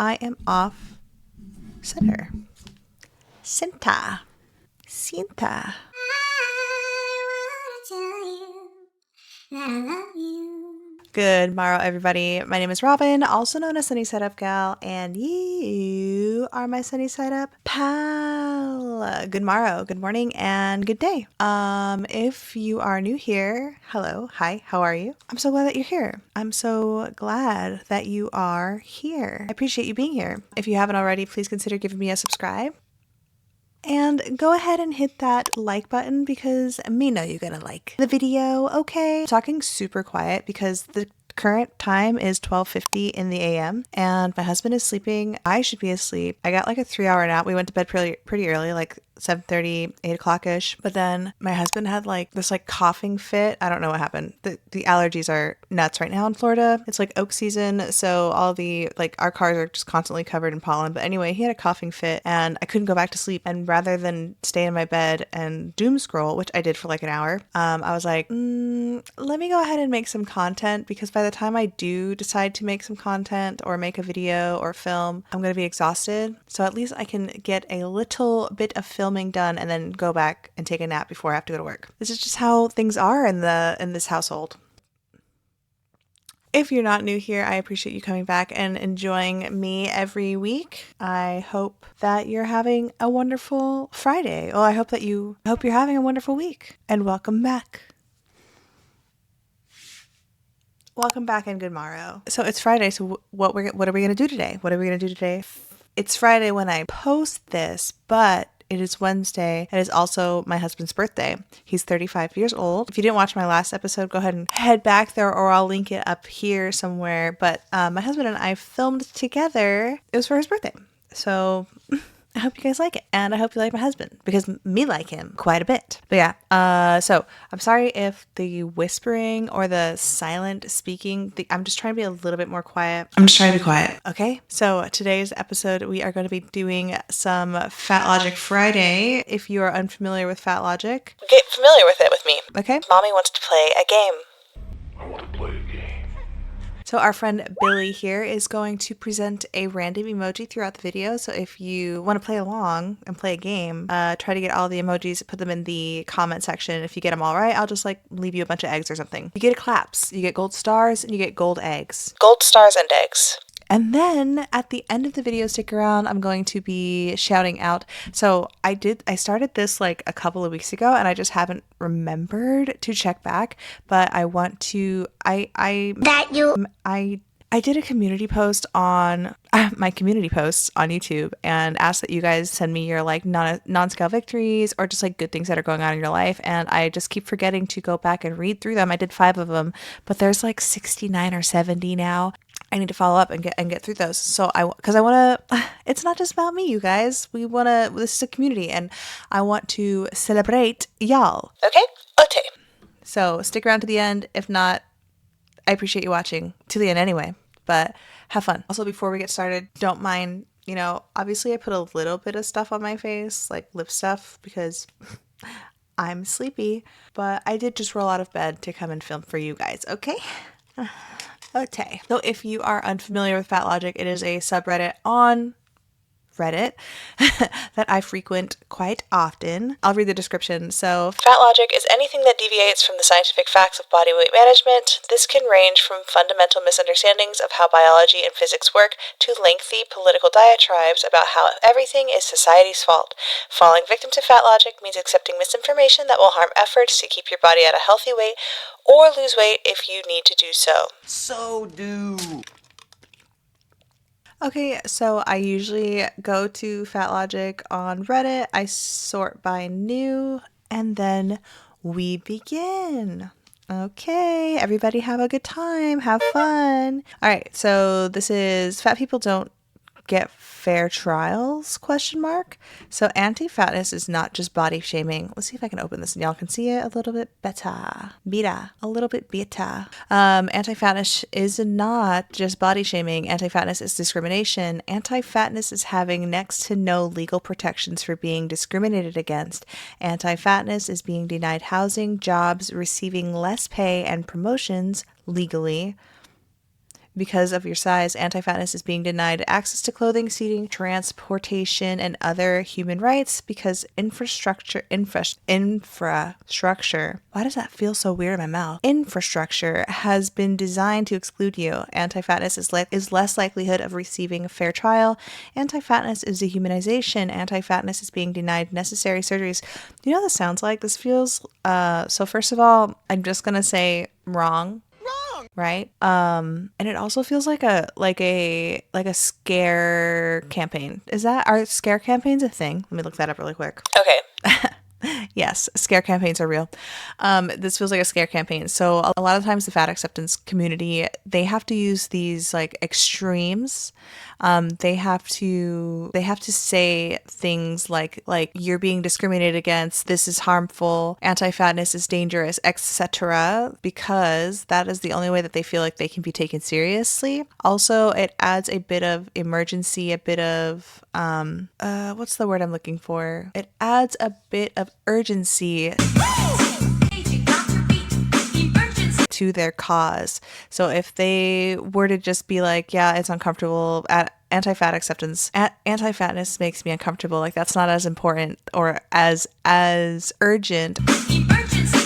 I am off center. Cinta. Cinta. Good morrow, everybody. My name is Robin, also known as SunnySideUpGal, and you are my SunnySideUp pal. Good morrow, good morning, and good day. If you are new here, hello, hi, how are you? I'm so glad that you're here. I'm so glad that you are here. I appreciate you being here. If you haven't already, please consider giving me a subscribe. And go ahead and hit that like button because me know you're gonna like the video, okay? I'm talking super quiet because the current time is 12:50 in the AM and my husband is sleeping. I should be asleep. I got like a 3-hour nap. We went to bed pretty early, like 7:30, 8 o'clock-ish. But then my husband had like this like coughing fit. I don't know what happened. The allergies are nuts right now in Florida. It's like oak season, so all the like our cars are just constantly covered in pollen. But anyway, he had a coughing fit and I couldn't go back to sleep. And rather than stay in my bed and doom scroll, which I did for like an hour, I was like, let me go ahead and make some content because by the time I do decide to make some content or make a video or film, I'm going to be exhausted. So at least I can get a little bit of filming done and then go back and take a nap before I have to go to work. This is just how things are in this household. If you're not new here, I appreciate you coming back and enjoying me every week. I hope that you're having a wonderful Friday. Well, I hope you're having a wonderful week and welcome back. Welcome back and good morrow. So it's Friday, so what are we going to do today? What are we going to do today? It's Friday when I post this, but it is Wednesday. It is also my husband's birthday. He's 35 years old. If you didn't watch my last episode, go ahead and head back there or I'll link it up here somewhere. But my husband and I filmed together. It was for his birthday. So I hope you guys like it. And I hope you like my husband because me like him quite a bit. But yeah, so I'm sorry if the whispering or the silent speaking, I'm just trying to be a little bit more quiet. I'm just trying to be quiet. Okay, so today's episode, we are going to be doing some FatLogic Friday. If you are unfamiliar with FatLogic, get familiar with it with me. Okay? Mommy wants to play a game. I want to play a game. So our friend Billy here is going to present a random emoji throughout the video. So if you want to play along and play a game, try to get all the emojis, put them in the comment section. If you get them all right, I'll just like leave you a bunch of eggs or something. You get claps, you get gold stars, and you get gold eggs. Gold stars and eggs. And then at the end of the video, stick around, I'm going to be shouting out. So I started this like a couple of weeks ago and I just haven't remembered to check back, but I want to, I did a community post on my community posts on YouTube and asked that you guys send me your like non-scale victories or just like good things that are going on in your life. And I just keep forgetting to go back and read through them. I did 5 of them, but there's like 69 or 70 now. I need to follow up and get through those. So because I want to, it's not just about me, you guys. This is a community and I want to celebrate y'all. Okay? Okay. So stick around to the end. If not, I appreciate you watching to the end anyway, but have fun. Also, before we get started, don't mind, obviously I put a little bit of stuff on my face, like lip stuff, because I'm sleepy, but I did just roll out of bed to come and film for you guys, okay? Okay. So if you are unfamiliar with FatLogic, it is a subreddit on Reddit that I frequent quite often. I'll read the description. So, FatLogic is anything that deviates from the scientific facts of body weight management. This can range from fundamental misunderstandings of how biology and physics work to lengthy political diatribes about how everything is society's fault. Falling victim to FatLogic means accepting misinformation that will harm efforts to keep your body at a healthy weight or lose weight if you need to do so. So do. Okay, so I usually go to FatLogic on Reddit, I sort by new, and then we begin. Okay, everybody have a good time, have fun. All right, so this is Fat People Don't Get Fair Trials, ? So anti-fatness is not just body shaming. Let's see if I can open this and y'all can see it a little bit better. A little bit better. Anti-fatness is not just body shaming. Anti-fatness is discrimination. Anti-fatness is having next to no legal protections for being discriminated against. Anti-fatness is being denied housing, jobs, receiving less pay and promotions legally. because of your size, anti-fatness is being denied access to clothing, seating, transportation, and other human rights because infrastructure, why does that feel so weird in my mouth? Infrastructure has been designed to exclude you. Anti-fatness is less likelihood of receiving a fair trial. Anti-fatness is dehumanization. Anti-fatness is being denied necessary surgeries. You know what this sounds like? This feels, so first of all, I'm just gonna say wrong. Right? And it also feels like a scare campaign. Are scare campaigns a thing? Let me look that up really quick. Okay. Yes, scare campaigns are real. This feels like a scare campaign. So a lot of times the fat acceptance community, they have to use these like extremes. They have to say things like you're being discriminated against, this is harmful, anti-fatness is dangerous, etc., because that is the only way that they feel like they can be taken seriously. Also, it adds a bit of emergency, a bit of what's the word I'm looking for? It adds a bit of urgency to their cause. So if they were to just be like, yeah, it's uncomfortable, anti-fat acceptance, anti-fatness makes me uncomfortable, like that's not as important or as urgent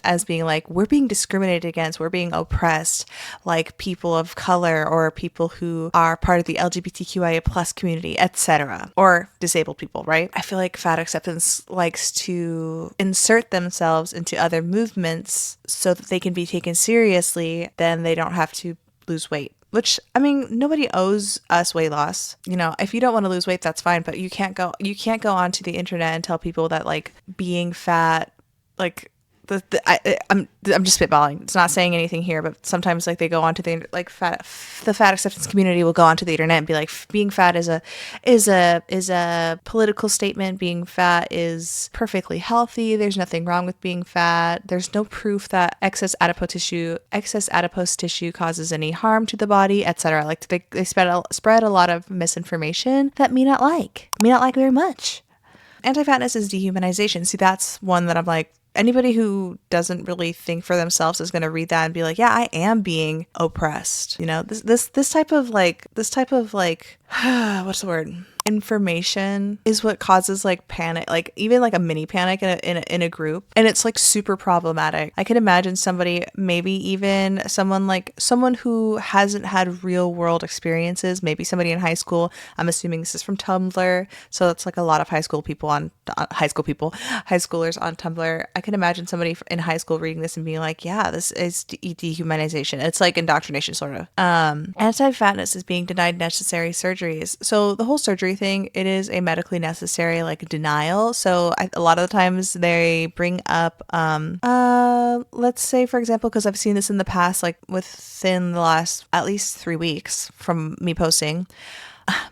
as being like, we're being discriminated against, we're being oppressed, like people of color or people who are part of the LGBTQIA plus community, etc., or disabled people, right? I feel like fat acceptance likes to insert themselves into other movements so that they can be taken seriously, then they don't have to lose weight. Which, I mean, nobody owes us weight loss. You know, if you don't want to lose weight, that's fine, but you can't go onto the internet and tell people that like being fat, like I'm just spitballing. It's not saying anything here, but sometimes like they go onto the fat acceptance community will go onto the internet and be like, being fat is a political statement. Being fat is perfectly healthy. There's nothing wrong with being fat. There's no proof that excess adipose tissue causes any harm to the body, etc. Like they spread a lot of misinformation that me not like very much. Anti-fatness is dehumanization. See, that's one that I'm like, anybody who doesn't really think for themselves is going to read that and be like, yeah, I am being oppressed. You know, this type of what's the word? Information is what causes like panic, like even like a mini panic in a group, and it's like super problematic. I can imagine somebody, maybe even someone who hasn't had real world experiences, maybe somebody in high school. I'm assuming this is from Tumblr, so it's like a lot of high schoolers on Tumblr. I can imagine somebody in high school reading this and being like, yeah, this is dehumanization. It's like indoctrination, sort of. Anti-fatness is being denied necessary surgeries. So the whole surgery thing, it is a medically necessary like denial. So a lot of the times they bring up let's say, for example, because I've seen this in the past, like within the last at least 3 weeks from me posting,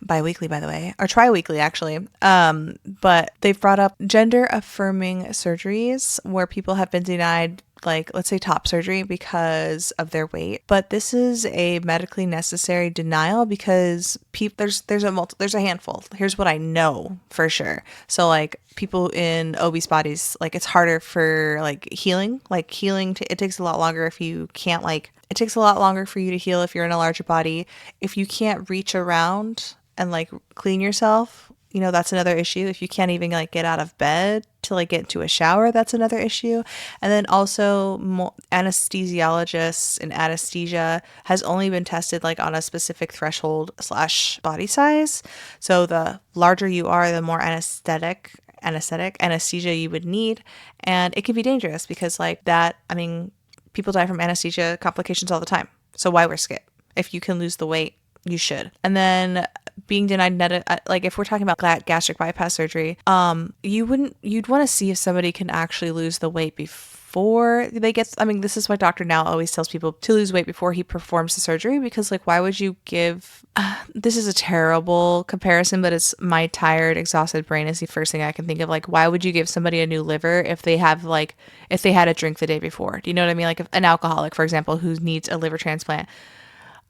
bi-weekly by the way, or tri-weekly actually, but they've brought up gender affirming surgeries where people have been denied, like let's say top surgery because of their weight. But this is a medically necessary denial because there's a handful. Here's what I know for sure. So like people in obese bodies, like it's harder for healing it takes a lot longer if you can't it takes a lot longer for you to heal if you're in a larger body. If you can't reach around and like clean yourself, you know, that's another issue. If you can't even like get out of bed to like get into a shower, that's another issue. And then also anesthesiologists and anesthesia has only been tested like on a specific threshold / body size. So the larger you are, the more anesthesia you would need. And it can be dangerous because like that, I mean, people die from anesthesia complications all the time. So why risk it? If you can lose the weight, you should. And then being denied like if we're talking about gastric bypass surgery, you'd want to see if somebody can actually lose the weight before they get, I mean, this is why Dr. Now always tells people to lose weight before he performs the surgery, because like, why would you give, this is a terrible comparison, but it's my tired, exhausted brain is the first thing I can think of. Like, why would you give somebody a new liver if they had a drink the day before? Do you know what I mean? Like an alcoholic, for example, who needs a liver transplant.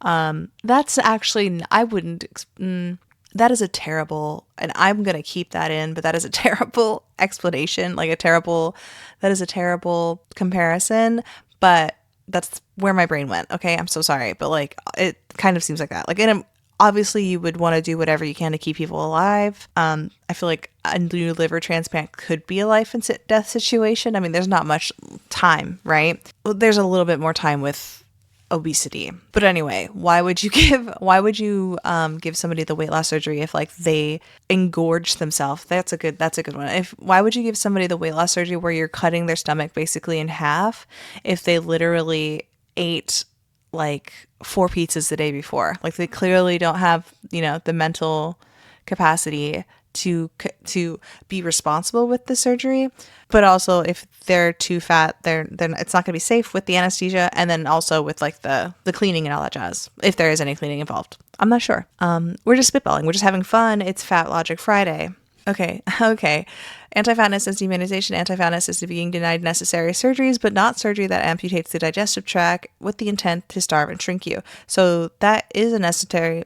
That's actually, that is a terrible, and I'm going to keep that in, but that is a terrible explanation, that is a terrible comparison, but That's where my brain went. Okay, I'm so sorry, but like it kind of seems like that. Like, and obviously you would want to do whatever you can to keep people alive. I feel like a new liver transplant could be a life and death situation. I mean, there's not much time, right? Well, there's a little bit more time with obesity. But anyway, why would you give somebody the weight loss surgery if like they engorge themselves? That's a good one. Why would you give somebody the weight loss surgery where you're cutting their stomach basically in half if they literally ate like 4 pizzas the day before? Like they clearly don't have, the mental capacity to be responsible with the surgery. But also if they're too fat, then it's not going to be safe with the anesthesia, and then also with like the cleaning and all that jazz, if there is any cleaning involved. I'm not sure. We're just spitballing, we're just having fun. It's FatLogic Friday. Okay. Anti-fatness is demonization. Anti-fatness is being denied necessary surgeries, but not surgery that amputates the digestive tract with the intent to starve and shrink you. So that is a necessary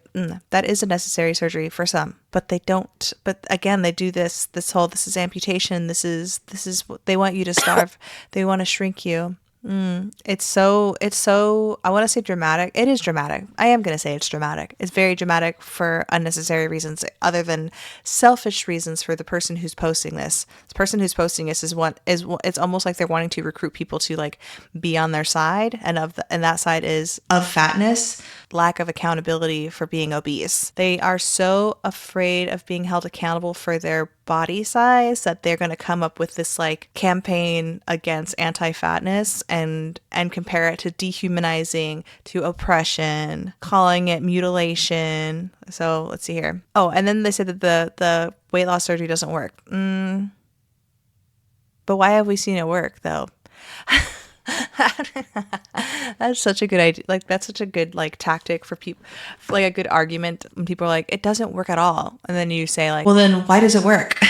surgery for some, but they don't. But again, they do this is amputation. This is what they want you to starve. They want to shrink you. It's so, I want to say dramatic. It is dramatic. I am going to say it's dramatic. It's very dramatic for unnecessary reasons other than selfish reasons for the person who's posting this. The person who's posting this it's almost like they're wanting to recruit people to like be on their side, and that side is of fatness, lack of accountability for being obese. They are so afraid of being held accountable for their body size that they're going to come up with this like campaign against anti-fatness and compare it to dehumanizing, to oppression, calling it mutilation. So let's see here. Oh, and then they said that the weight loss surgery doesn't work. But why have we seen it work though? That's such a good idea. Like that's such a good like tactic for people, like a good argument when people are like, it doesn't work at all, and then you say like, well then why does it work?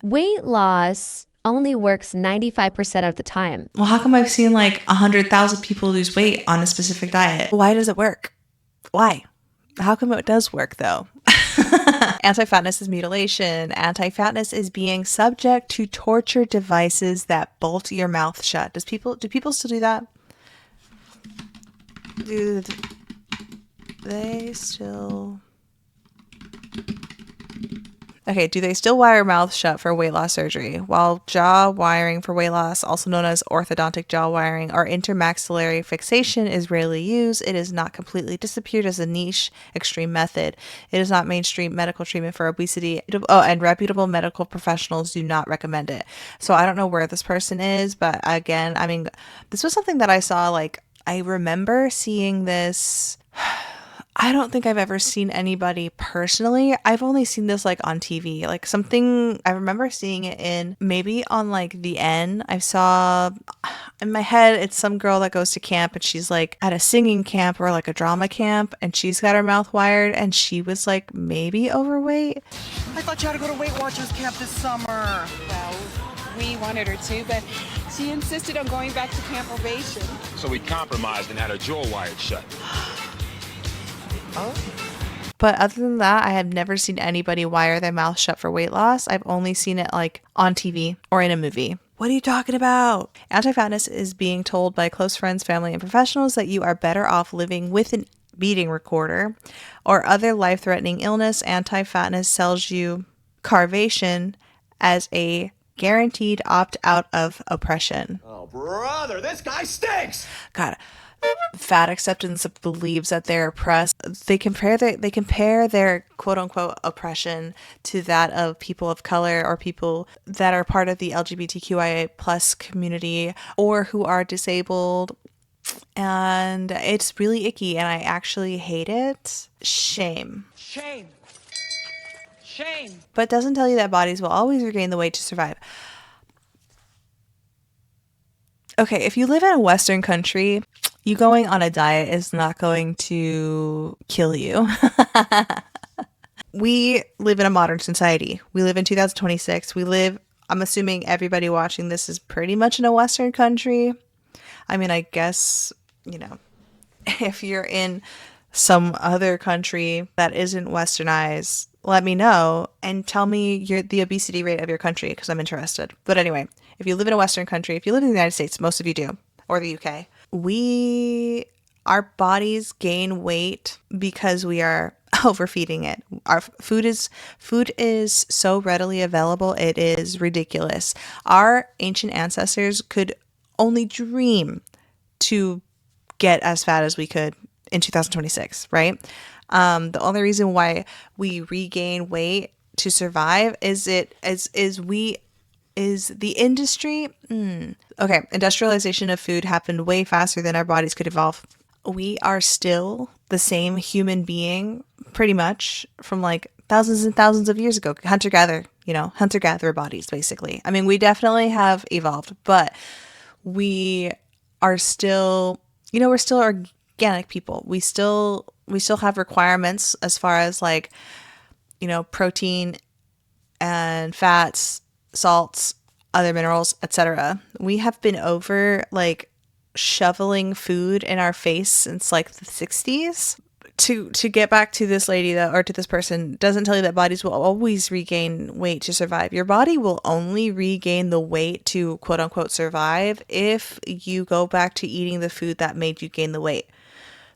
Weight loss only works 95% of the time. Well, how come I've seen like 100,000 people lose weight on a specific diet? Why does it work? Why? How come it does work though? Anti-fatness is mutilation. Anti-fatness is being subject to torture devices that bolt your mouth shut. Do people still do that? Do they still? Okay, do they still wire mouths shut for weight loss surgery? While jaw wiring for weight loss, also known as orthodontic jaw wiring or intermaxillary fixation, is rarely used, it has not completely disappeared as a niche, extreme method. It is not mainstream medical treatment for obesity. Oh, and reputable medical professionals do not recommend it. So I don't know where this person is, but again, I mean, this was something that I saw, like, I remember seeing this. I don't think I've ever seen anybody personally. I've only seen this like on TV, like something I remember seeing it in maybe on like the N. I saw in my head, it's some girl that goes to camp and she's like at a singing camp or like a drama camp and she's got her mouth wired and she was like maybe overweight. I thought you had to go to Weight Watchers camp this summer. Well, we wanted her to, but she insisted on going back to camp probation. So we compromised and had her jaw wired shut. Oh. But other than that, I have never seen anybody wire their mouth shut for weight loss. I've only seen it like on TV or in a movie. What are you talking about? Anti-fatness is being told by close friends, family, and professionals that you are better off living with an beating recorder or other life-threatening illness. Anti-fatness sells you carvation as a guaranteed opt-out of oppression. Oh, brother, this guy stinks! God. Fat acceptance believes that they're oppressed. They compare their quote unquote oppression to that of people of color or people that are part of the LGBTQIA plus community or who are disabled. And it's really icky and I actually hate it. Shame. Shame. But it doesn't tell you that bodies will always regain the weight to survive. Okay, if you live in a Western country, you going on a diet is not going to kill you. We live in a modern society. We live in 2026. I'm assuming everybody watching this is pretty much in a Western country. I mean, I guess, if you're in some other country that isn't westernized, let me know and tell me the obesity rate of your country because I'm interested. But anyway, if you live in a Western country, if you live in the United States, most of you do, or the UK, our bodies gain weight because we are overfeeding it. Our food is so readily available, it is ridiculous. Our ancient ancestors could only dream to get as fat as we could in 2026, right? The only reason why we regain weight to survive is the industry. Okay, industrialization of food happened way faster than our bodies could evolve. We are still the same human being, pretty much, from like thousands and thousands of years ago. Hunter-gatherer bodies, basically. I mean, we definitely have evolved, but we are still, we're still organic people. We still have requirements as far as like, protein and fats, salts, other minerals, etc. We have been over like shoveling food in our face since like the 60s. To get back to this lady though, or to this person, doesn't tell you that bodies will always regain weight to survive. Your body will only regain the weight to quote unquote survive if you go back to eating the food that made you gain the weight.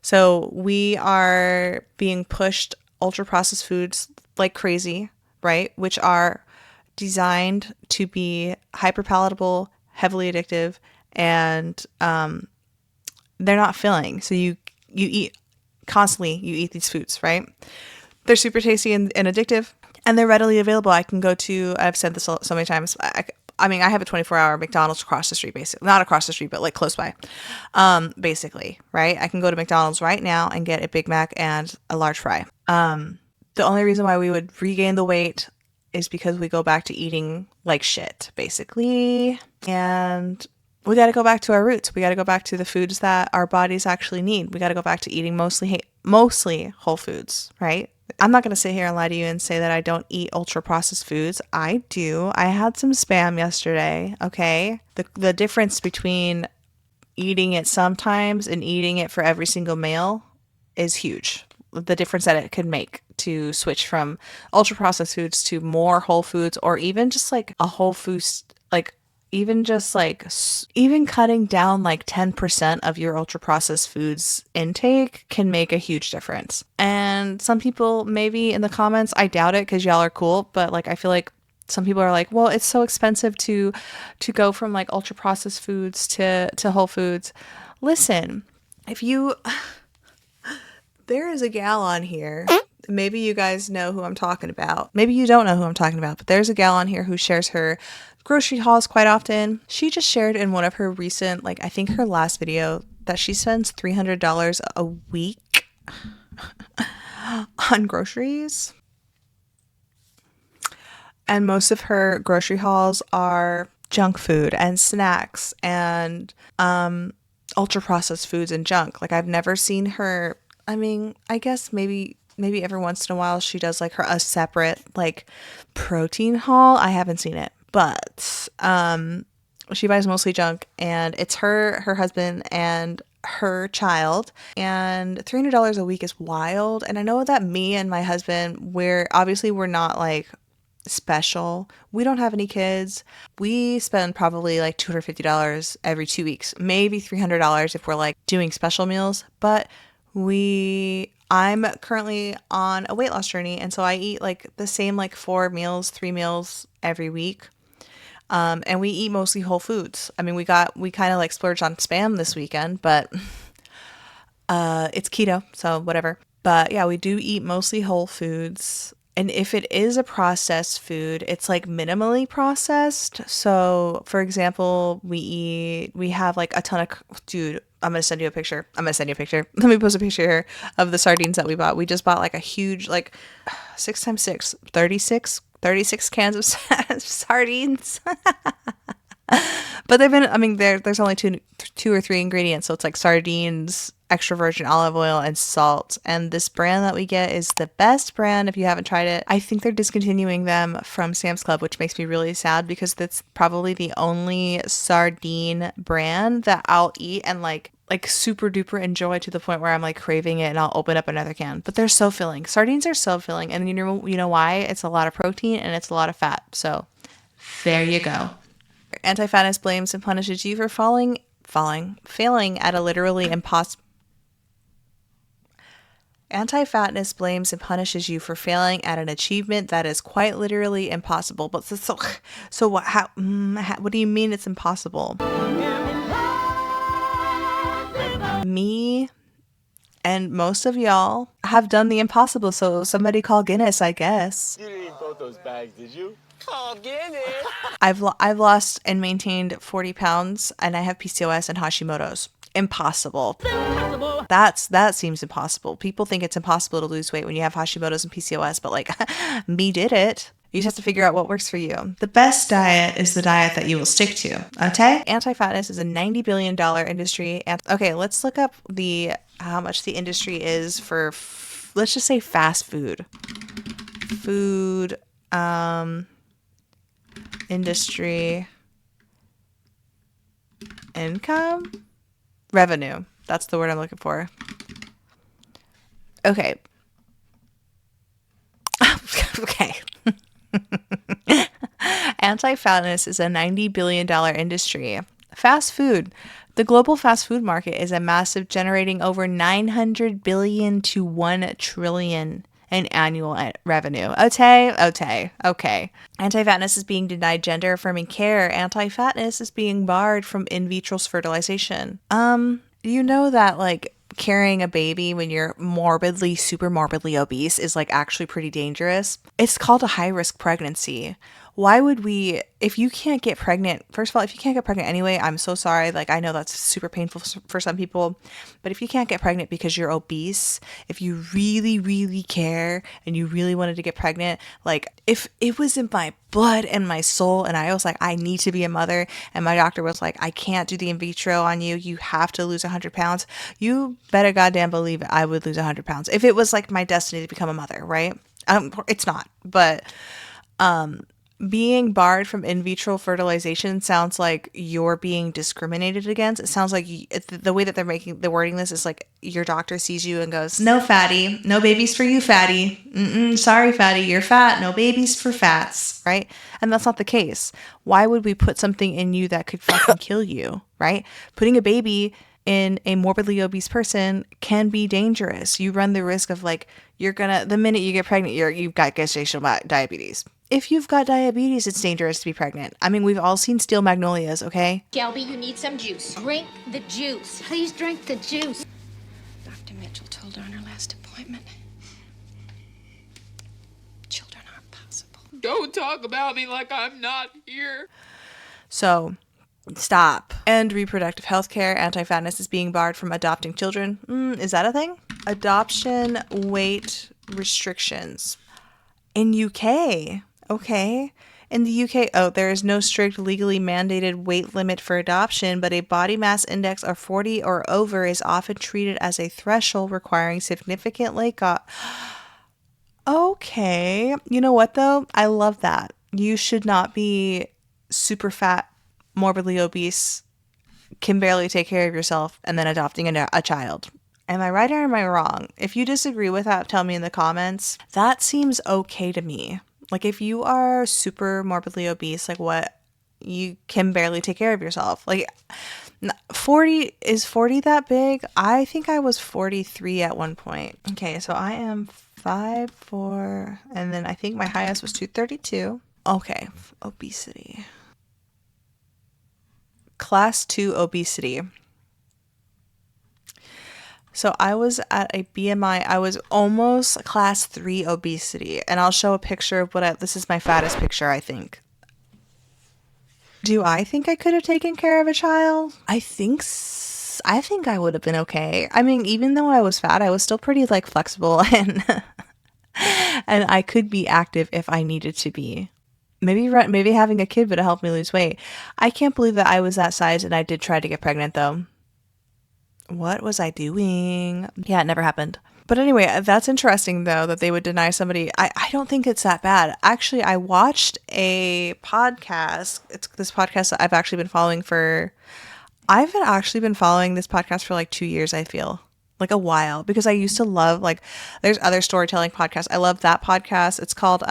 So we are being pushed ultra processed foods like crazy, right? Which are designed to be hyper palatable, heavily addictive, and they're not filling. So you eat constantly, you eat these foods, right? They're super tasty and addictive, and they're readily available. I've said this so many times. I mean, I have a 24-hour McDonald's across the street, basically. Not across the street, but like close by, basically, right? I can go to McDonald's right now and get a Big Mac and a large fry. The only reason why we would regain the weight is because we go back to eating like shit, basically. And we got to go back to our roots. We got to go back to the foods that our bodies actually need. We got to go back to eating mostly whole foods, right? I'm not going to sit here and lie to you and say that I don't eat ultra processed foods. I do. I had some Spam yesterday, okay? The difference between eating it sometimes and eating it for every single meal is huge. The difference that it could make to switch from ultra processed foods to more whole foods, or even just like a whole foods, like even cutting down like 10% of your ultra processed foods intake can make a huge difference. And some people maybe in the comments, I doubt it because y'all are cool, but like I feel like some people are like, well, it's so expensive to go from like ultra processed foods to whole foods. Listen, there is a gal on here. Maybe you guys know who I'm talking about. Maybe you don't know who I'm talking about, but there's a gal on here who shares her grocery hauls quite often. She just shared in one of her recent, I think her last video, that she spends $300 a week on groceries. And most of her grocery hauls are junk food and snacks and ultra processed foods and junk. Like I've never seen her. I mean, I guess maybe every once in a while she does like a separate like protein haul. I haven't seen it, but she buys mostly junk, and it's her husband and her child, and $300 a week is wild. And I know that me and my husband, we're not like special. We don't have any kids. We spend probably like $250 every 2 weeks, maybe $300 if we're like doing special meals. But I'm currently on a weight loss journey, and so I eat like the same like 3 meals every week. And we eat mostly whole foods. I mean, we kind of like splurged on Spam this weekend, but it's keto, so whatever. But yeah, we do eat mostly whole foods. And if it is a processed food, it's like minimally processed. So for example, we have like a ton of, dude, I'm going to send you a picture. Let me post a picture here of the sardines that we bought. We just bought like a huge, like 6x6, 36 cans of sardines. But they've been, I mean, there's only two or three ingredients. So it's like sardines, extra virgin olive oil, and salt. And this brand that we get is the best brand if you haven't tried it. I think they're discontinuing them from Sam's Club, which makes me really sad because that's probably the only sardine brand that I'll eat and like super duper enjoy to the point where I'm like craving it and I'll open up another can. But they're so filling. Sardines are so filling. And you know why? It's a lot of protein and it's a lot of fat. So there you go. Anti-fatness blames and punishes you for falling failing at a literally impossible. Anti-fatness blames and punishes you for failing at an achievement that is quite literally impossible. But so what? What do you mean it's impossible? Me and most of y'all have done the impossible. So somebody call Guinness, I guess. You didn't eat both those bags, did you? Call Guinness. I've lost and maintained 40 pounds, and I have PCOS and Hashimoto's. Impossible. That seems impossible. People think it's impossible to lose weight when you have Hashimoto's and PCOS, but like me did it. You just have to figure out what works for you. The best diet is the diet that you will stick to. Okay? Anti-fatness is a $90 billion industry. And okay, let's look up how much the industry is for let's just say fast food. Food industry income revenue. That's the word I'm looking for. Okay. Okay. Anti-fatness is a $90 billion industry. Fast food. The global fast food market is a massive, generating over 900 billion to 1 trillion in annual revenue. Okay. Anti-fatness is being denied gender-affirming care. Anti-fatness is being barred from in vitro fertilization. You know that like carrying a baby when you're super morbidly obese is like actually pretty dangerous. It's called a high-risk pregnancy. Why would we, if you can't get pregnant, first of all, if you can't get pregnant anyway, I'm so sorry. Like, I know that's super painful for some people, but if you can't get pregnant because you're obese, if you really, really care and you really wanted to get pregnant, like if it was in my blood and my soul and I was like, I need to be a mother, and my doctor was like, I can't do the in vitro on you, you have to lose 100 pounds, you better goddamn believe it, I would lose 100 pounds. If it was like my destiny to become a mother, right? It's not, but, being barred from in vitro fertilization sounds like you're being discriminated against. It sounds like the way that they're wording this is like your doctor sees you and goes, no fatty, no babies for you, fatty. Sorry, fatty, you're fat. No babies for fats, right? And that's not the case. Why would we put something in you that could fucking kill you, right? Putting a baby in a morbidly obese person can be dangerous. You run the risk of like, the minute you get pregnant, you've got gestational diabetes. If you've got diabetes, it's dangerous to be pregnant. I mean, we've all seen Steel Magnolias, okay? Shelby, you need some juice. Drink the juice. Please drink the juice. Dr. Mitchell told her on her last appointment, children aren't possible. Don't talk about me like I'm not here. So, stop. And reproductive health care. Anti-fatness is being barred from adopting children. Is that a thing? Adoption weight restrictions. In UK. Okay. In the UK, there is no strict legally mandated weight limit for adoption, but a body mass index of 40 or over is often treated as a threshold requiring significant Okay. You know what, though? I love that. You should not be super fat, morbidly obese, can barely take care of yourself, and then adopting a child. Am I right or am I wrong? If you disagree with that, tell me in the comments. That seems okay to me. Like if you are super morbidly obese, like what, you can barely take care of yourself. Like 40, is 40 that big? I think I was 43 at one point. Okay, so I am 5'4", and then I think my highest was 232. Okay, obesity. Class 2 obesity. So I was at a BMI, I was almost class 3 obesity. And I'll show a picture of this is my fattest picture, I think. Do I think I could have taken care of a child? I think I would have been okay. I mean, even though I was fat, I was still pretty like flexible and and I could be active if I needed to be. Maybe having a kid would have helped me lose weight. I can't believe that I was that size and I did try to get pregnant though. What was I doing? Yeah, it never happened. But anyway, that's interesting though, that they would deny somebody. I don't think it's that bad. Actually, I watched a podcast. It's this podcast that I've actually been following this podcast for like 2 years, I feel. Like a while. Because I used to love, like, there's other storytelling podcasts. I love that podcast. It's called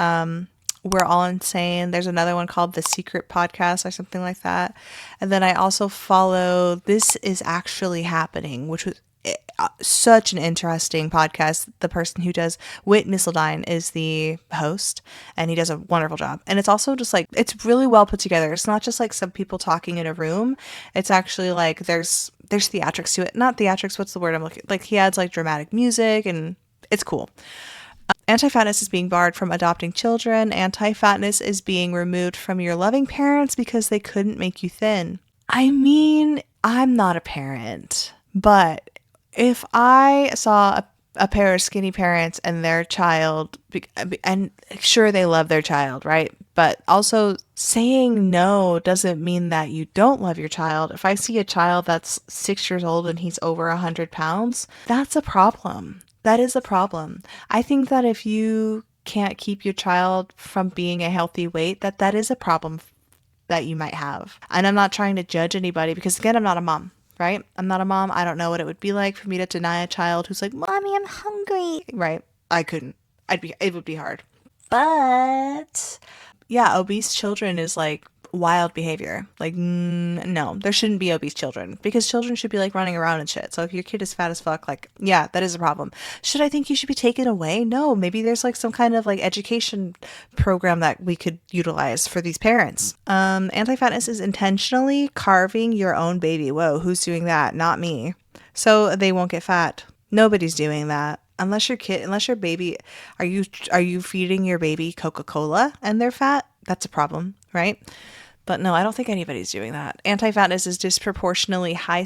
We're All Insane. There's another one called The Secret Podcast or something like that. And then I also follow This Is Actually Happening, which was such an interesting podcast. The person who does Whit Missildine is the host, and he does a wonderful job. And it's also just like, it's really well put together. It's not just like some people talking in a room. It's actually like there's theatrics to it. Not theatrics, what's the word I'm looking, like he adds like dramatic music, and it's cool. Anti-fatness is being barred from adopting children. Anti-fatness is being removed from your loving parents because they couldn't make you thin. I mean, I'm not a parent, but if I saw a pair of skinny parents and their child, and sure, they love their child, right? But also saying no doesn't mean that you don't love your child. If I see a child that's 6 years old and he's over 100 pounds, that's a problem. That is a problem. I think that if you can't keep your child from being a healthy weight, that is a problem that you might have. And I'm not trying to judge anybody because, again, I'm not a mom, right? I'm not a mom. I don't know what it would be like for me to deny a child who's like, Mommy, I'm hungry, right? I couldn't. It would be hard. But yeah, obese children is like wild behavior. Like, no, there shouldn't be obese children because children should be like running around and shit. So if your kid is fat as fuck, like, yeah, that is a problem. Should I think you should be taken away? No, maybe there's like some kind of like education program that we could utilize for these parents. Anti-fatness is intentionally carving your own baby. Whoa, who's doing that? Not me. So they won't get fat. Nobody's doing that. Unless your baby, are you feeding your baby Coca-Cola and they're fat? That's a problem, right? But no, I don't think anybody's doing that. Anti-fatness is disproportionately high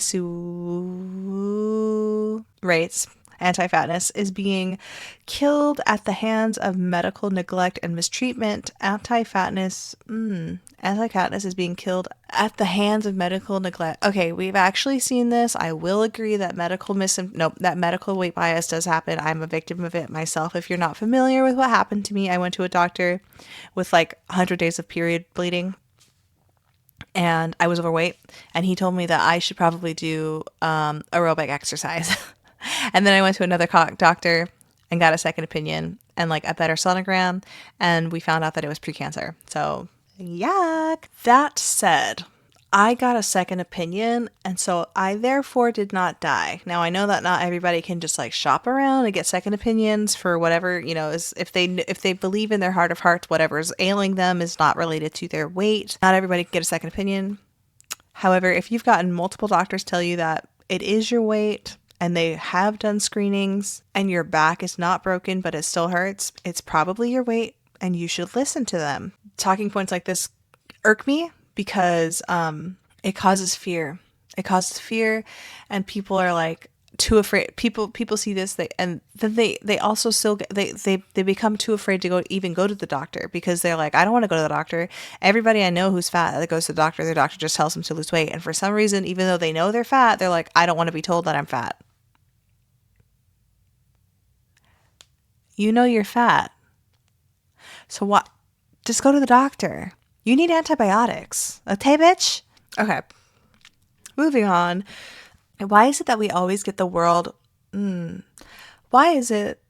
rates. Anti-fatness is being killed at the hands of medical neglect and mistreatment. Anti-fatness is being killed at the hands of medical neglect. Okay, we've actually seen this. I will agree that that medical weight bias does happen. I'm a victim of it myself. If you're not familiar with what happened to me, I went to a doctor with like 100 days of period bleeding. And I was overweight, and he told me that I should probably do aerobic exercise. And then I went to another doctor and got a second opinion and like a better sonogram, and we found out that it was precancer. So, yuck. That said, I got a second opinion, and so I therefore did not die. Now, I know that not everybody can just like shop around and get second opinions for whatever, is if they believe in their heart of hearts, whatever's ailing them is not related to their weight. Not everybody can get a second opinion. However, if you've gotten multiple doctors tell you that it is your weight and they have done screenings and your back is not broken but it still hurts, it's probably your weight and you should listen to them. Talking points like this irk me because it causes fear. It causes fear, and people are like too afraid. People see this, and then they also still they become too afraid to go to the doctor because they're like, I don't want to go to the doctor. Everybody I know who's fat that goes to the doctor, their doctor just tells them to lose weight, and for some reason, even though they know they're fat, they're like, I don't want to be told that I'm fat. You know you're fat, so what? Just go to the doctor. You need antibiotics. Okay, bitch? Okay. Moving on. Why is it that we always get the world... Why is it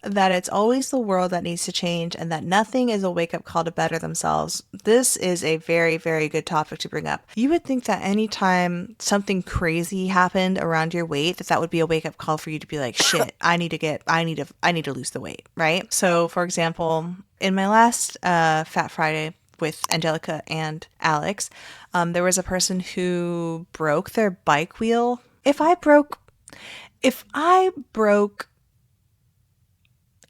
that it's always the world that needs to change and that nothing is a wake-up call to better themselves? This is a very, very good topic to bring up. You would think that anytime something crazy happened around your weight, that would be a wake-up call for you to be like, shit, I need to lose the weight, right? So, for example, in my last Fat Friday with Angelica and Alex, there was a person who broke their bike wheel. If I broke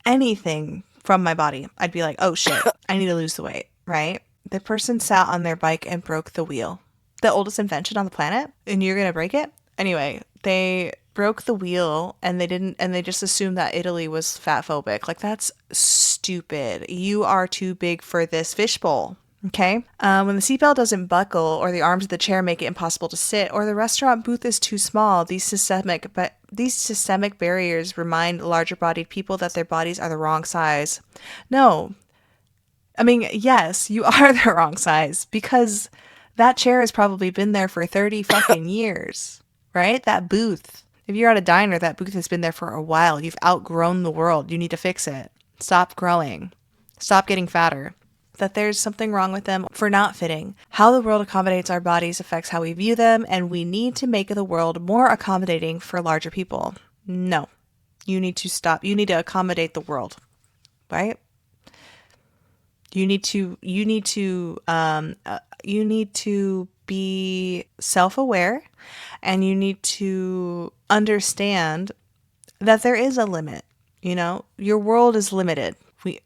anything from my body, I'd be like, oh shit, I need to lose the weight, right? The person sat on their bike and broke the wheel. The oldest invention on the planet, and you're gonna break it? Anyway, they broke the wheel and they just assumed that Italy was fat phobic. Like, that's stupid. You are too big for this fishbowl. Okay. When the seatbelt doesn't buckle, or the arms of the chair make it impossible to sit, or the restaurant booth is too small, these systemic barriers remind larger-bodied people that their bodies are the wrong size. No, I mean, yes, you are the wrong size because that chair has probably been there for 30 fucking years, right? That booth. If you're at a diner, that booth has been there for a while. You've outgrown the world. You need to fix it. Stop growing. Stop getting fatter. that there's something wrong with them for not fitting. How the world accommodates our bodies affects how we view them, and we need to make the world more accommodating for larger people. No, you need to stop. You need to accommodate the world, right? You need to be self-aware, and you need to understand that there is a limit. You know, your world is limited.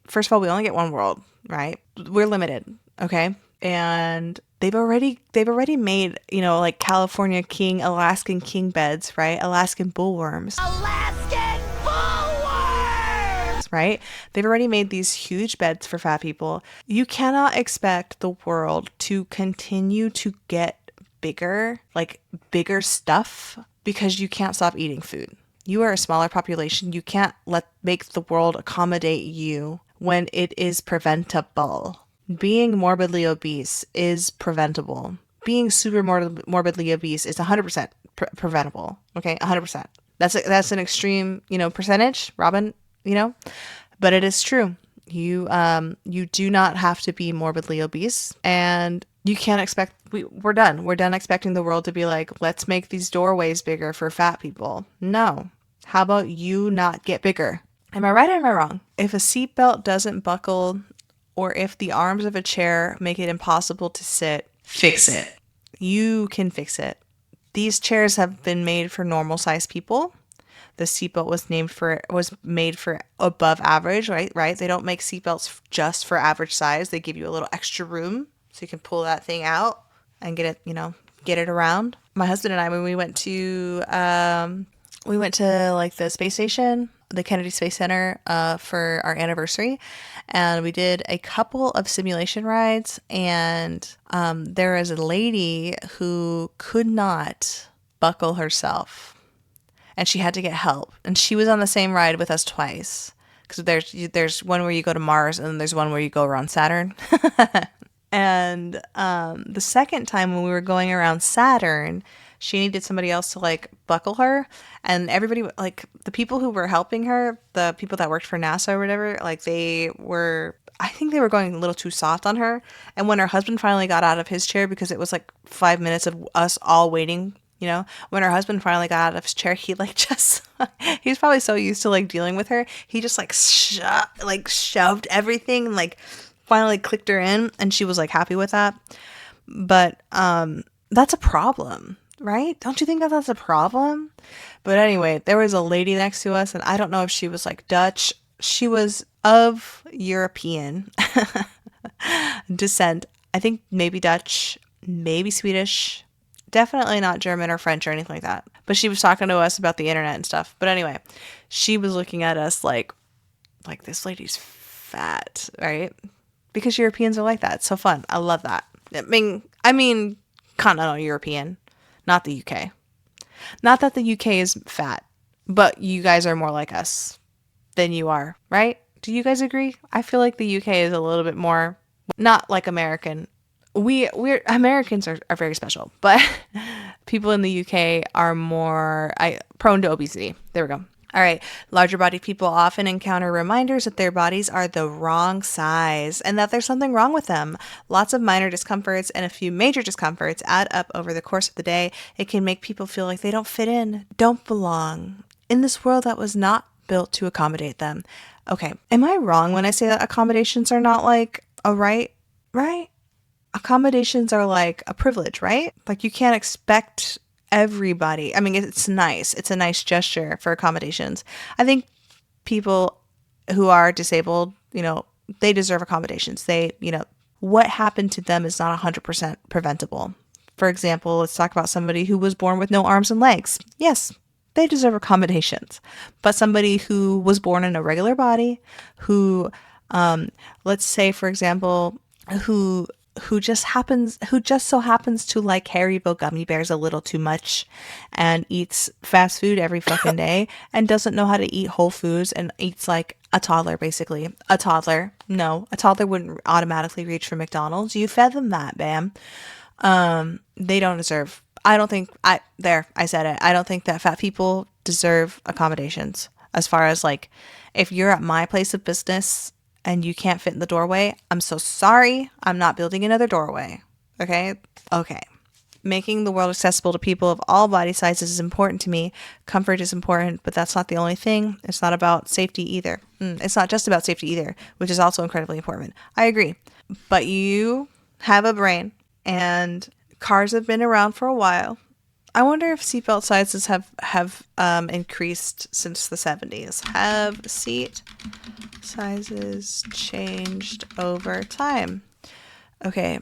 First of all, we only get one world, right? We're limited, okay? And they've already made, you know, like California king, Alaskan king beds, right? Alaskan bullworms. Alaskan bullworms! Right? They've already made these huge beds for fat people. You cannot expect the world to continue to get bigger, like bigger stuff, because you can't stop eating food. You are a smaller population. You can't make the world accommodate you when it is preventable. Being morbidly obese is preventable. Being super morbidly obese is 100% preventable. Okay, 100%. That's an extreme, you know, percentage, Robin, you know, but it is true. You do not have to be morbidly obese, and you can't expect. We're done. We're done expecting the world to be like, let's make these doorways bigger for fat people. No. How about you not get bigger? Am I right or am I wrong? If a seatbelt doesn't buckle, or if the arms of a chair make it impossible to sit, fix it. You can fix it. These chairs have been made for normal sized people. The seatbelt was made for above average, right? They don't make seatbelts just for average size. They give you a little extra room so you can pull that thing out and get it around. My husband and I, when we went to like the space station, the Kennedy Space Center, for our anniversary, and we did a couple of simulation rides, and there was a lady who could not buckle herself, and she had to get help, and she was on the same ride with us twice, because there's one where you go to Mars, and then there's one where you go around Saturn. And the second time when we were going around Saturn, she needed somebody else to like buckle her, and everybody, like the people who were helping her, the people that worked for NASA or whatever, like I think they were going a little too soft on her. And when her husband finally got out of his chair, because it was like 5 minutes of us all waiting, you know, when her husband finally got out of his chair, he like just, he's probably so used to like dealing with her. He just like shoved everything and like finally clicked her in, and she was like happy with that. But that's a problem, right? Don't you think that that's a problem? But anyway, there was a lady next to us, and I don't know if she was like Dutch. She was of European descent. I think maybe Dutch, maybe Swedish, definitely not German or French or anything like that. But she was talking to us about the internet and stuff. But anyway, she was looking at us like this lady's fat, right? Because Europeans are like that. It's so fun. I love that. I mean, continental European, not the UK. Not that the UK is fat, but you guys are more like us than you are, right? Do you guys agree? I feel like the UK is a little bit more, not like American. We're Americans are very special, but people in the UK are more prone to obesity. There we go. All right. Larger bodied people often encounter reminders that their bodies are the wrong size and that there's something wrong with them. Lots of minor discomforts and a few major discomforts add up over the course of the day. It can make people feel like they don't fit in, don't belong in this world that was not built to accommodate them. Okay. Am I wrong when I say that accommodations are not like a right? Right? Accommodations are like a privilege, right? Like you can't expect everybody. I mean, it's nice. It's a nice gesture for accommodations. I think people who are disabled, you know, they deserve accommodations. What happened to them is not 100% preventable. For example, let's talk about somebody who was born with no arms and legs. Yes, they deserve accommodations. But somebody who was born in a regular body, who, let's say, for example, who just so happens to like Haribo gummy bears a little too much and eats fast food every fucking day and doesn't know how to eat whole foods and eats like a toddler, basically. A toddler. No, a toddler wouldn't automatically reach for McDonald's. You fed them that, bam. They don't deserve, I said it. I don't think that fat people deserve accommodations. As far as like, if you're at my place of business and you can't fit in the doorway, I'm so sorry. I'm not building another doorway. Okay? Okay. Making the world accessible to people of all body sizes is important to me. Comfort is important, but that's not the only thing. It's not about safety either. It's not just about safety either, which is also incredibly important. I agree. But you have a brain, and cars have been around for a while. I wonder if seatbelt sizes have increased since the 70s. Have seat sizes changed over time? Okay.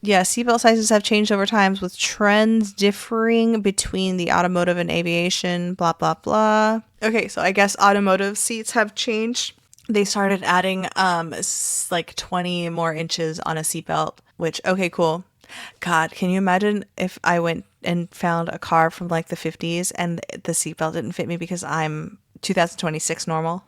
Yeah, seatbelt sizes have changed over time with trends differing between the automotive and aviation, blah, blah, blah. Okay, so I guess automotive seats have changed. They started adding like 20 more inches on a seatbelt, which, okay, cool. God, can you imagine if I went and found a car from like the 50s and the seatbelt didn't fit me because I'm 2026 normal?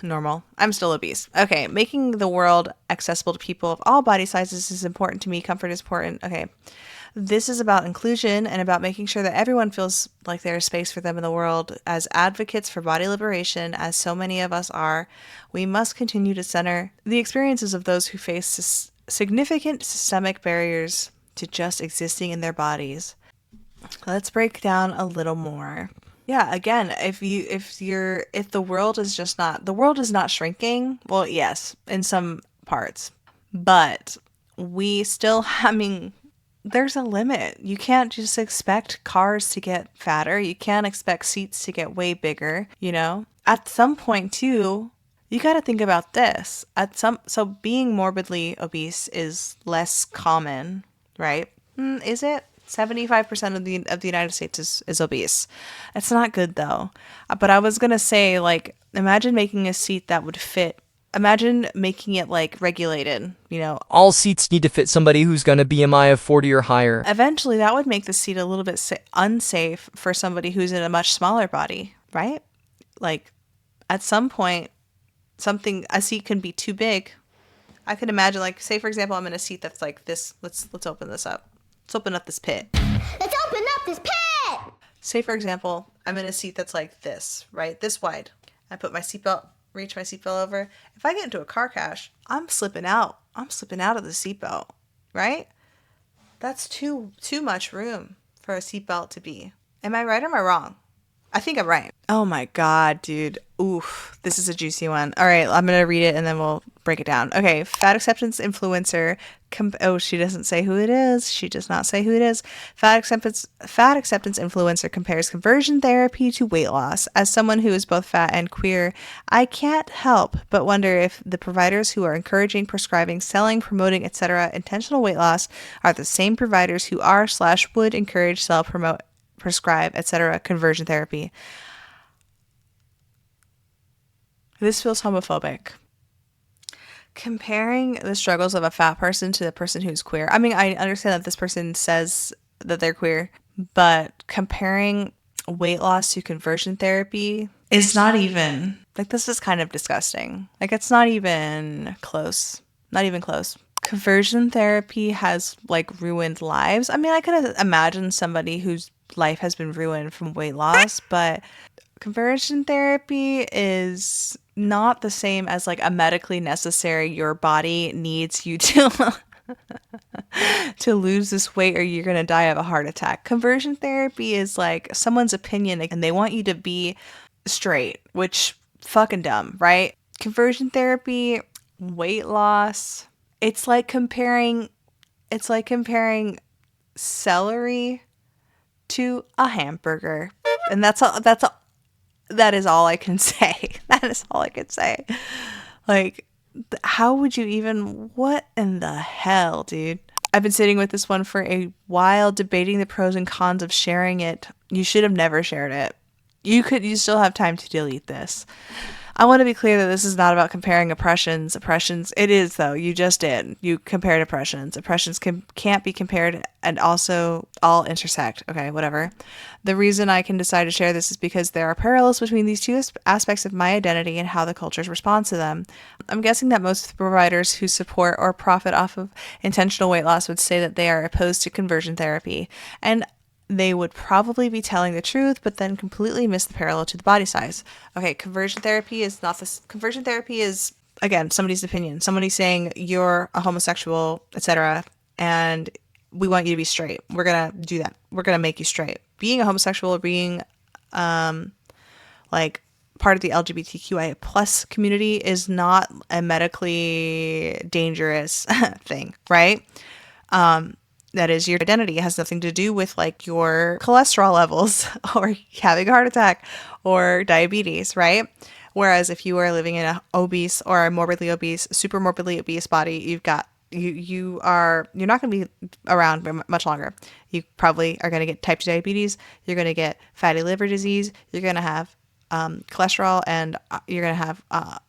Normal. I'm still obese. Okay, making the world accessible to people of all body sizes is important to me. Comfort is important. Okay. This is about inclusion and about making sure that everyone feels like there is space for them in the world. As advocates for body liberation, as so many of us are, we must continue to center the experiences of those who face significant systemic barriers to just existing in their bodies. Let's break down a little more. Yeah, again, if the world is not shrinking, well, yes, in some parts, but we still, I mean, there's a limit. You can't just expect cars to get fatter. You can't expect seats to get way bigger, you know? At some point too, you got to think about this. So being morbidly obese is less common, right? Is it? 75% of the United States is obese. It's not good though. But I was gonna say, like, imagine making a seat that would fit. Imagine making it like regulated, you know. All seats need to fit somebody who's gonna BMI of 40 or higher. Eventually, that would make the seat a little bit unsafe for somebody who's in a much smaller body, right? Like, at some point, a seat can be too big. I could imagine, like, say for example, I'm in a seat that's like this. Let's open this up. Let's open up this pit. Let's open up this pit! Say, for example, I'm in a seat that's like this, right? This wide. I put my seatbelt, reach my seatbelt over. If I get into a car crash, I'm slipping out. I'm slipping out of the seatbelt, right? That's too much room for a seatbelt to be. Am I right or am I wrong? I think I'm right. Oh my God, dude. Oof. This is a juicy one. All right, I'm going to read it and then we'll break it down. Okay, fat acceptance influencer. She doesn't say who it is. She does not say who it is. Fat acceptance influencer compares conversion therapy to weight loss. As someone who is both fat and queer, I can't help but wonder if the providers who are encouraging, prescribing, selling, promoting, etc. intentional weight loss are the same providers who are/would encourage, sell, promote, prescribe, etc. conversion therapy. This feels homophobic. Comparing the struggles of a fat person to the person who's queer. I mean, I understand that this person says that they're queer, but comparing weight loss to conversion therapy is not even, like, this is kind of disgusting. Like, it's not even close. Not even close. Conversion therapy has, like, ruined lives. I mean, I could imagine somebody whose life has been ruined from weight loss, but conversion therapy is not the same as, like, a medically necessary, your body needs you to to lose this weight or you're gonna die of a heart attack. Conversion therapy is like someone's opinion and they want you to be straight, which fucking dumb, right? Conversion therapy, weight loss, it's like comparing celery to a hamburger. And that is all I can say. That is all I can say. Like, how would you even, what in the hell, dude? I've been sitting with this one for a while, debating the pros and cons of sharing it. You should have never shared it. You still have time to delete this. I want to be clear that this is not about comparing oppressions. It is, though. You just did. You compared oppressions. Oppressions can't be compared and also all intersect. Okay, whatever. The reason I can decide to share this is because there are parallels between these two aspects of my identity and how the cultures respond to them. I'm guessing that most providers who support or profit off of intentional weight loss would say that they are opposed to conversion therapy. And they would probably be telling the truth, but then completely miss the parallel to the body size. Okay, conversion therapy is not this. Conversion therapy is, again, somebody's opinion. Somebody saying you're a homosexual, etc., and we want you to be straight. We're gonna do that. We're gonna make you straight. Being a homosexual or being like part of the LGBTQIA plus community is not a medically dangerous thing, right? That is your identity. It has nothing to do with like your cholesterol levels or having a heart attack or diabetes, right? Whereas if you are living in an obese or a morbidly obese, super morbidly obese body, you've got you're not going to be around very much longer. You probably are going to get type 2 diabetes. You're going to get fatty liver disease. You're going to have cholesterol, and you're going to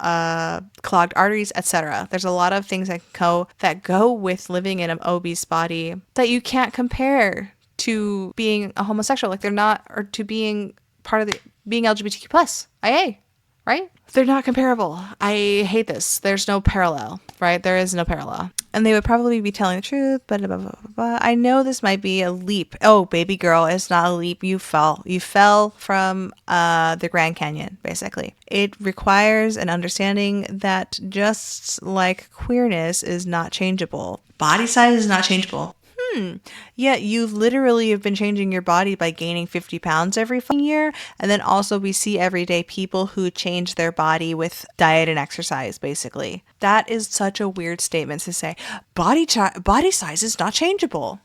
have clogged arteries, etc. There's a lot of things that go with living in an obese body that you can't compare to being a homosexual. Like they're not, or to being part of the being LGBTQ plus IA, right? They're not comparable. I hate this. There's no parallel, right? There is no parallel. And they would probably be telling the truth, but blah, blah, blah, blah. I know this might be a leap. Oh, baby girl, it's not a leap. You fell. You fell from the Grand Canyon, basically. It requires an understanding that just like queerness is not changeable, body size is not changeable. Yeah, you literally have been changing your body by gaining 50 pounds every fucking year. And then also we see everyday people who change their body with diet and exercise, basically. That is such a weird statement to say. Body size is not changeable.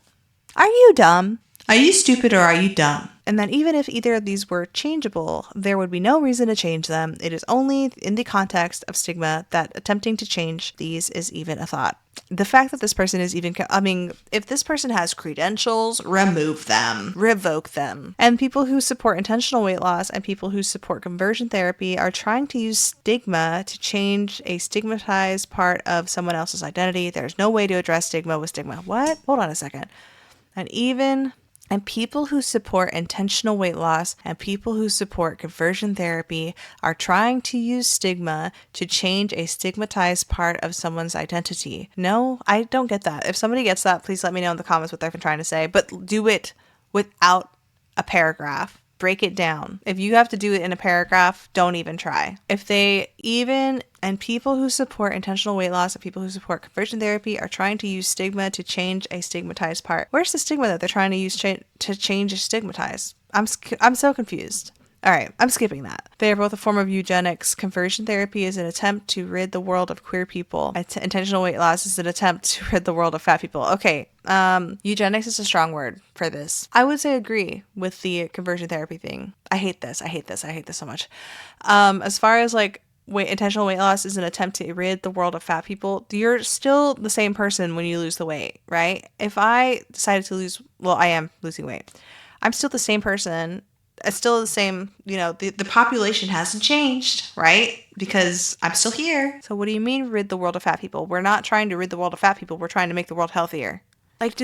Are you dumb? Are you stupid or are you dumb? And then even if either of these were changeable, there would be no reason to change them. It is only in the context of stigma that attempting to change these is even a thought. The fact that this person is even, if this person has credentials, remove them, revoke them. And people who support intentional weight loss and people who support conversion therapy are trying to use stigma to change a stigmatized part of someone else's identity. There's no way to address stigma with stigma. What? Hold on a second. And people who support intentional weight loss and people who support conversion therapy are trying to use stigma to change a stigmatized part of someone's identity. No, I don't get that. If somebody gets that, please let me know in the comments what they've been trying to say, but do it without a paragraph. Break it down. If you have to do it in a paragraph, don't even try. And people who support intentional weight loss and people who support conversion therapy are trying to use stigma to change a stigmatized part. Where's the stigma that they're trying to use to change a stigmatized? I'm so confused. All right, I'm skipping that. They are both a form of eugenics. Conversion therapy is an attempt to rid the world of queer people. Intentional weight loss is an attempt to rid the world of fat people. Okay, eugenics is a strong word for this. I would say agree with the conversion therapy thing. I hate this so much. As far as like intentional weight loss is an attempt to rid the world of fat people, you're still the same person when you lose the weight, right? If I decided to I am losing weight. I'm still the same person. It's still the same, the population hasn't changed, right? Because I'm still here. So what do you mean rid the world of fat people? We're not trying to rid the world of fat people. We're trying to make the world healthier. Like,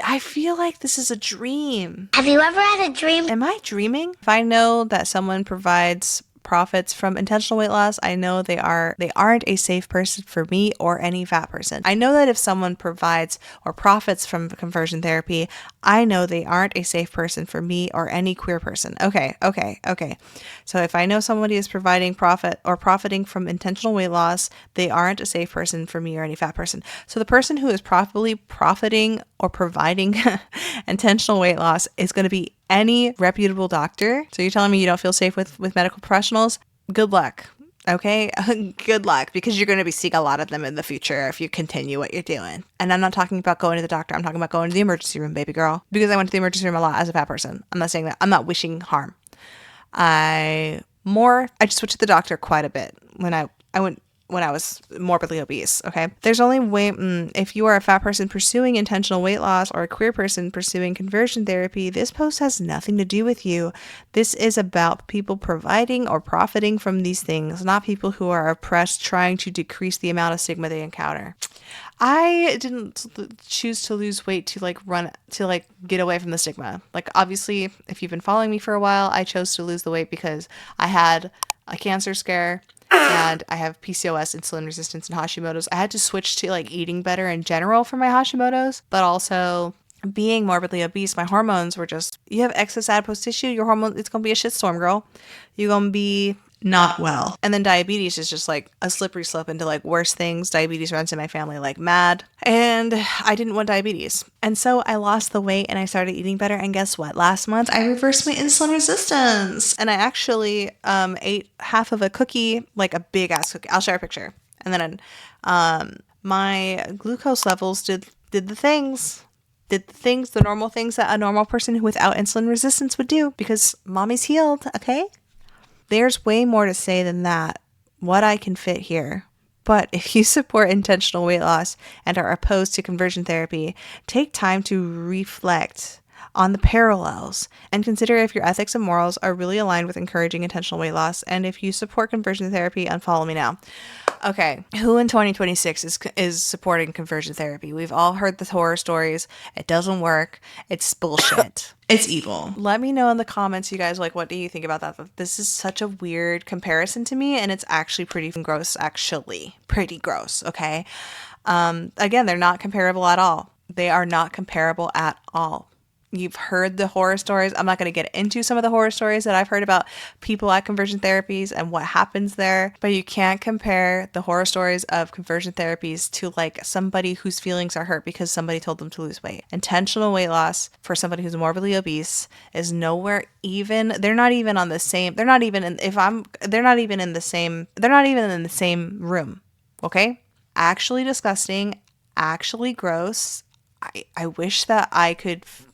I feel like this is a dream. Have you ever had a dream? Am I dreaming? If I know that someone provides profits from intentional weight loss, I know they aren't a safe person for me or any fat person. I know that if someone provides or profits from conversion therapy, I know they aren't a safe person for me or any queer person. Okay. So if I know somebody is profiting from intentional weight loss, they aren't a safe person for me or any fat person. So the person who is probably profiting or providing intentional weight loss is going to be any reputable doctor. So you're telling me you don't feel safe with medical professionals? Good luck. Okay? Good luck, because you're going to be seeing a lot of them in the future if you continue what you're doing. And I'm not talking about going to the doctor. I'm talking about going to the emergency room, baby girl. Because I went to the emergency room a lot as a fat person. I'm not saying that. I'm not wishing harm. I just went to the doctor quite a bit when I was morbidly obese, okay? There's only if you are a fat person pursuing intentional weight loss or a queer person pursuing conversion therapy, this post has nothing to do with you. This is about people providing or profiting from these things, not people who are oppressed trying to decrease the amount of stigma they encounter. I didn't choose to lose weight to get away from the stigma. Like, obviously, if you've been following me for a while, I chose to lose the weight because I had a cancer scare and I have PCOS, insulin resistance, and Hashimoto's. I had to switch to eating better in general for my Hashimoto's, but also being morbidly obese, my hormones were just, you have excess adipose tissue, your hormone, it's gonna be a shitstorm, girl. You're gonna be not well. And then diabetes is just like a slippery slope into like worse things. Diabetes runs in my family like mad. And I didn't want diabetes. And so I lost the weight and I started eating better. And guess what? Last month I reversed my insulin resistance. And I actually ate half of a cookie, like a big ass cookie. I'll share a picture. And then my glucose levels did the things. The normal things that a normal person without insulin resistance would do, because mommy's healed, okay? There's way more to say than that, what I can fit here. But if you support intentional weight loss and are opposed to conversion therapy, take time to reflect on the parallels and consider if your ethics and morals are really aligned with encouraging intentional weight loss. And if you support conversion therapy, unfollow me now. Okay, who in 2026 is supporting conversion therapy? We've all heard the horror stories. It doesn't work. It's bullshit. It's evil. Let me know in the comments, you guys, like, what do you think about that? This is such a weird comparison to me, and it's actually pretty gross, actually. Pretty gross, okay? Again, they're not comparable at all. They are not comparable at all. You've heard the horror stories. I'm not going to get into some of the horror stories that I've heard about people at conversion therapies and what happens there, but you can't compare the horror stories of conversion therapies to like somebody whose feelings are hurt because somebody told them to lose weight. Intentional weight loss for somebody who's morbidly obese is nowhere even, they're not even in the same room. Okay? Actually disgusting, actually gross. I wish that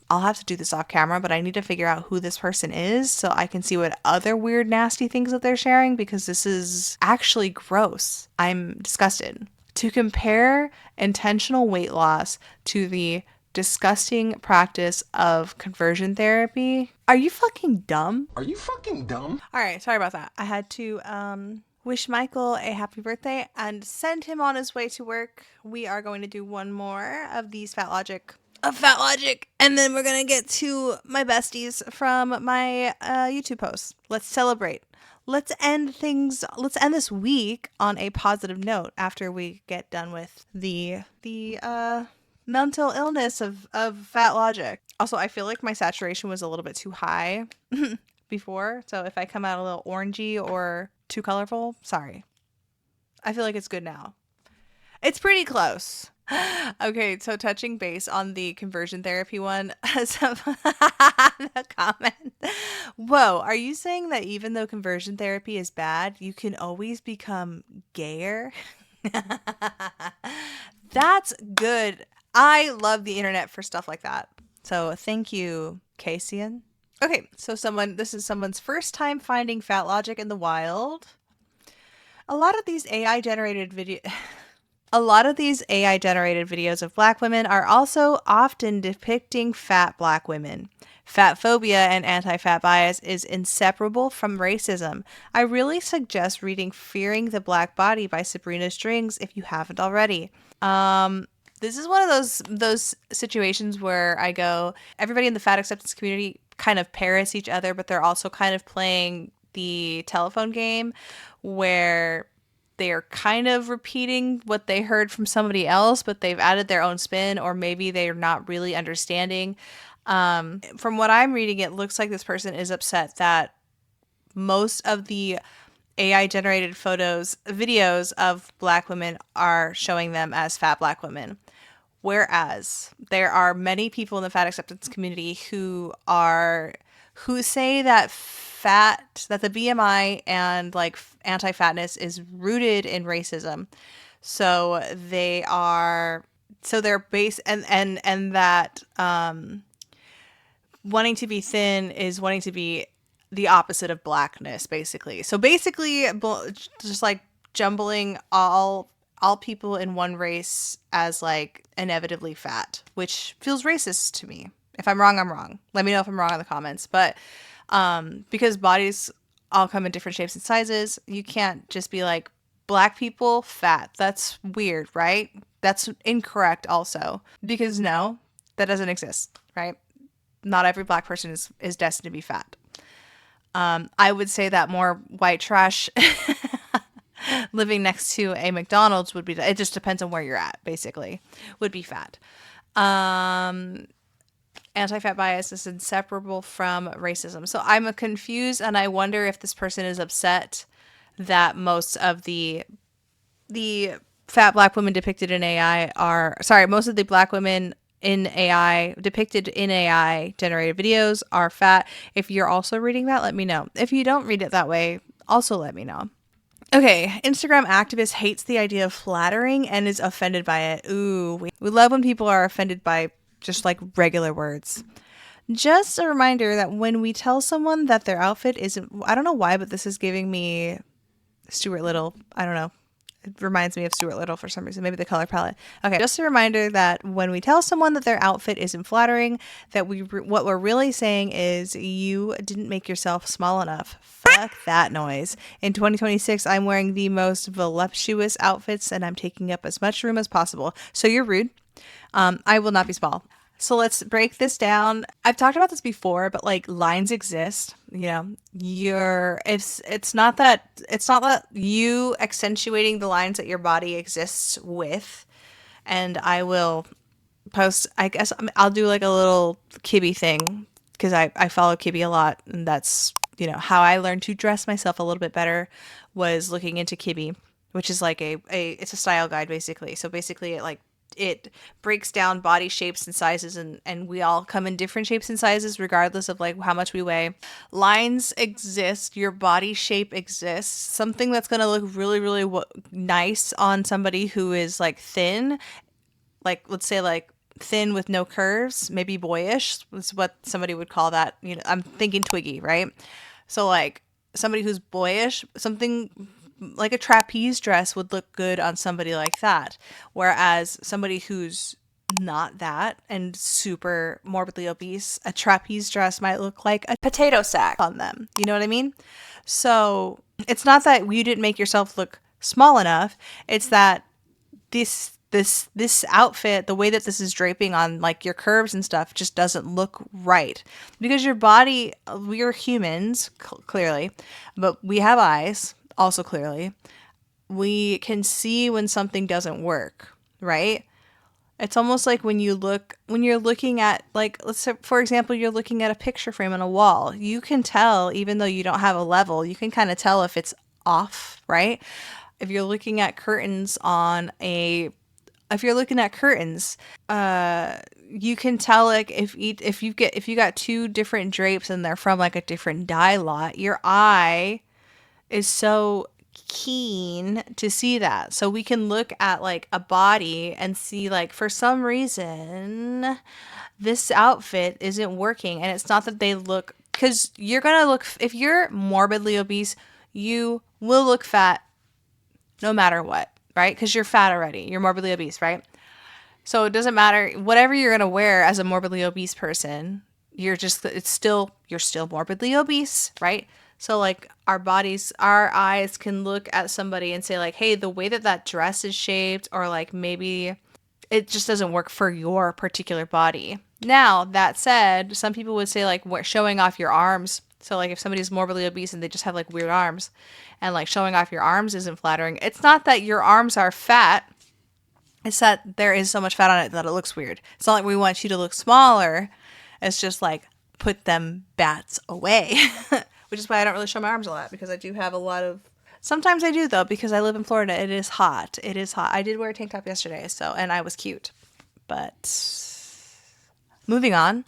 I'll have to do this off camera, but I need to figure out who this person is so I can see what other weird, nasty things that they're sharing, because this is actually gross. I'm disgusted. To compare intentional weight loss to the disgusting practice of conversion therapy, are you fucking dumb? Are you fucking dumb? All right, sorry about that. I had to wish Michael a happy birthday and send him on his way to work. We are going to do one more of these FatLogic, and then we're gonna get to my besties from my YouTube posts. Let's celebrate. Let's end this week on a positive note after we get done with the mental illness of FatLogic. Also, I feel like my saturation was a little bit too high before, so if I come out a little orangey or too colorful, sorry. I feel like it's good now. It's pretty close. Okay, so touching base on the conversion therapy one, the comment. Whoa, are you saying that even though conversion therapy is bad, you can always become gayer? That's good. I love the internet for stuff like that. So thank you, Casian. Okay, so this is someone's first time finding FatLogic in the wild. A lot of these AI generated videos of Black women are also often depicting fat Black women. Fat phobia and anti-fat bias is inseparable from racism. I really suggest reading Fearing the Black Body by Sabrina Strings if you haven't already. This is one of those situations where I go, everybody in the fat acceptance community kind of parrots each other, but they're also kind of playing the telephone game where they are kind of repeating what they heard from somebody else, but they've added their own spin, or maybe they're not really understanding. From what I'm reading, it looks like this person is upset that most of the AI generated videos of Black women are showing them as fat Black women. Whereas there are many people in the fat acceptance community who say that the BMI and like anti-fatness is rooted in racism. So they're based and that wanting to be thin is wanting to be the opposite of Blackness, basically. So basically just like jumbling all people in one race as like inevitably fat, which feels racist to me. If I'm wrong, I'm wrong. Let me know if I'm wrong in the comments. But because bodies all come in different shapes and sizes, you can't just be like, Black people fat. That's weird, right? That's incorrect also. Because no, that doesn't exist, right? Not every Black person is destined to be fat. I would say that more white trash living next to a McDonald's would be, it just depends on where you're at, basically, would be fat. anti-fat bias is inseparable from racism. So I'm confused, and I wonder if this person is upset that most of the fat black women depicted in AI most of the black women in AI depicted in AI generated videos are fat. If you're also reading that, let me know. If you don't read it that way, also let me know. Okay, Instagram activist hates the idea of flattering and is offended by it. Ooh, we love when people are offended by just like regular words. Just a reminder that when we tell someone that their outfit isn't, I don't know why, but this is giving me Stuart Little. I don't know. It reminds me of Stuart Little for some reason. Maybe the color palette. Okay, just a reminder that when we tell someone that their outfit isn't flattering, that what we're really saying is you didn't make yourself small enough. Fuck that noise. In 2026, I'm wearing the most voluptuous outfits and I'm taking up as much room as possible. So you're rude. I will not be small. So let's break this down. I've talked about this before, but like lines exist. You know, it's not that you accentuating the lines that your body exists with. And I will post, I guess I'll do like a little Kibby thing because I follow Kibby a lot, and that's, you know, how I learned to dress myself a little bit better was looking into Kibby, which is like it's a style guide basically. So basically it breaks down body shapes and sizes, and we all come in different shapes and sizes regardless of like how much we weigh. Lines exist, your body shape exists. Something that's going to look really, really nice on somebody who is like thin, like let's say like thin with no curves, maybe boyish is what somebody would call that. You know, I'm thinking Twiggy, right? So like somebody who's boyish, something like a trapeze dress would look good on somebody like that. Whereas somebody who's not that and super morbidly obese, a trapeze dress might look like a potato sack on them. You know what I mean? So it's not that you didn't make yourself look small enough. It's that this outfit, the way that this is draping on like your curves and stuff, just doesn't look right. Because your body, we are humans, clearly, but we have eyes. Also, clearly, we can see when something doesn't work, right? It's almost like when you're looking at, like, let's say, for example, you're looking at a picture frame on a wall. You can tell, even though you don't have a level, you can kind of tell if it's off, right? If you're looking at curtains you can tell like if you got two different drapes and they're from like a different dye lot, your eye is so keen to see that. So we can look at like a body and see like for some reason this outfit isn't working, and it's not that they look, because you're gonna look, if you're morbidly obese, you will look fat no matter what, right? Because you're fat already, you're morbidly obese, right? So it doesn't matter whatever you're gonna wear as a morbidly obese person, you're still morbidly obese, right? So like our eyes can look at somebody and say like, hey, the way that dress is shaped, or like maybe it just doesn't work for your particular body. Now, that said, some people would say like showing off your arms. So like if somebody's morbidly obese and they just have like weird arms, and like showing off your arms isn't flattering. It's not that your arms are fat. It's that there is so much fat on it that it looks weird. It's not like we want you to look smaller. It's just like put them bats away. Which is why I don't really show my arms a lot, because I do have a lot of... Sometimes I do, though, because I live in Florida. It is hot. It is hot. I did wear a tank top yesterday, and I was cute. But moving on.